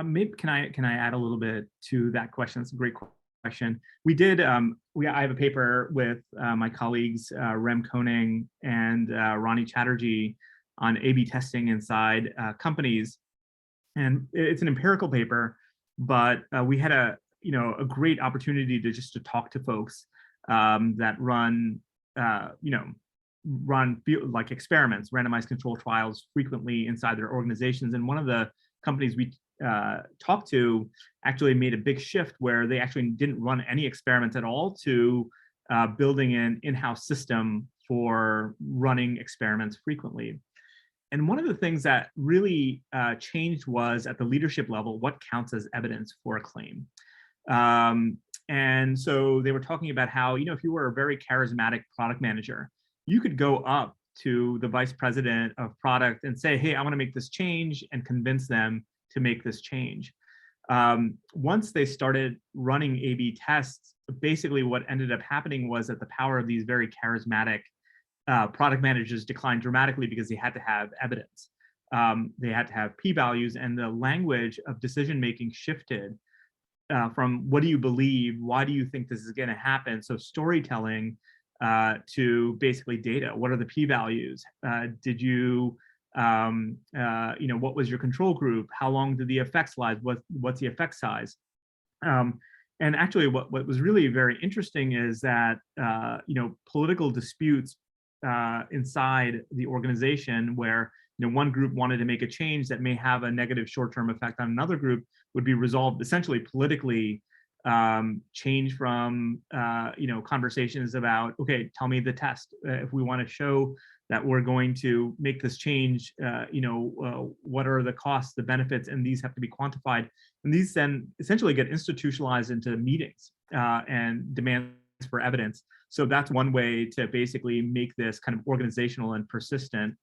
Speaker 5: Maybe can I add a little bit to that question? It's a great question. We did, I have a paper with my colleagues, Rem Koning and Ronnie Chatterjee, on A/B testing inside companies. And it's an empirical paper, but we had a great opportunity to talk to folks that run like experiments, randomized controlled trials frequently inside their organizations. And one of the companies we talked to actually made a big shift where they actually didn't run any experiments at all to building an in-house system for running experiments frequently. And one of the things that really changed was at the leadership level, what counts as evidence for a claim. And so they were talking about how, if you were a very charismatic product manager, you could go up to the vice president of product and say, hey, I want to make this change, and convince them to make this change. Once they started running A/B tests, basically what ended up happening was that the power of these very charismatic product managers declined dramatically because they had to have evidence. they had to have p-values, and the language of decision-making shifted from what do you believe, why do you think this is going to happen? So storytelling to basically data. What are the p-values? Did you, what was your control group? How long did the effect last? What's the effect size? And actually, what was really very interesting is that political disputes inside the organization, where one group wanted to make a change that may have a negative short-term effect on another group, would be resolved essentially politically. Change from conversations about, okay, tell me the test. If we want to show that we're going to make this change, what are the costs, the benefits, and these have to be quantified. And these then essentially get institutionalized into meetings and demands for evidence. So that's one way to basically make this kind of organizational and persistent,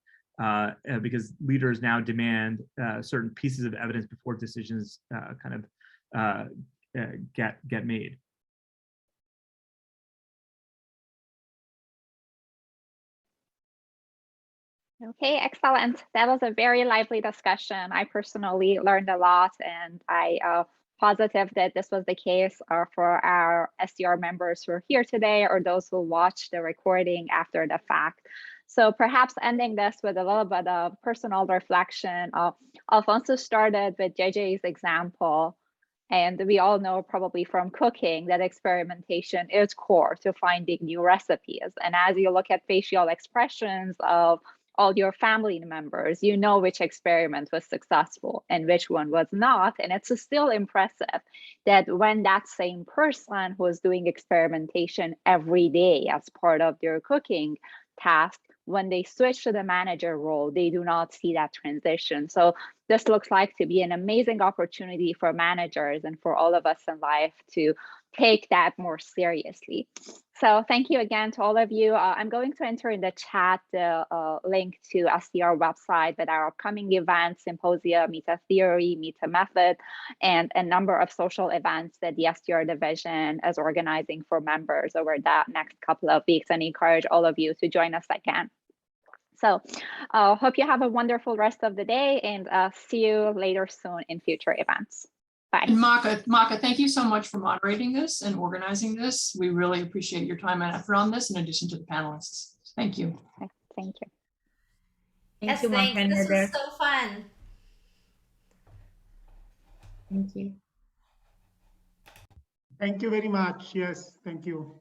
Speaker 5: because leaders now demand certain pieces of evidence before decisions get made.
Speaker 1: Okay, excellent. That was a very lively discussion. I personally learned a lot, and I positive that this was the case for our STR members who are here today, or those who watch the recording after the fact. So perhaps ending this with a little bit of personal reflection. Alfonso started with JJ's example, and we all know probably from cooking that experimentation is core to finding new recipes. And as you look at facial expressions of all your family members, you know which experiment was successful and which one was not. And it's still impressive that when that same person who is doing experimentation every day as part of their cooking task, when they switch to the manager role, they do not see that transition. So this looks like to be an amazing opportunity for managers and for all of us in life to take that more seriously. So thank you again to all of you. I'm going to enter in the chat the link to STR website with our upcoming events, Symposium, Meta Theory, Meta Method, and a number of social events that the STR division is organizing for members over the next couple of weeks, and encourage all of you to join us again. So hope you have a wonderful rest of the day, and see you later soon in future events. Bye.
Speaker 10: And Maka, thank you so much for moderating this and organizing this. We really appreciate your time and effort on this, in addition to the panelists. Thank you.
Speaker 1: Thank you.
Speaker 7: Yes, thanks. This was so fun.
Speaker 3: Thank you.
Speaker 2: Thank you very much. Yes, thank you.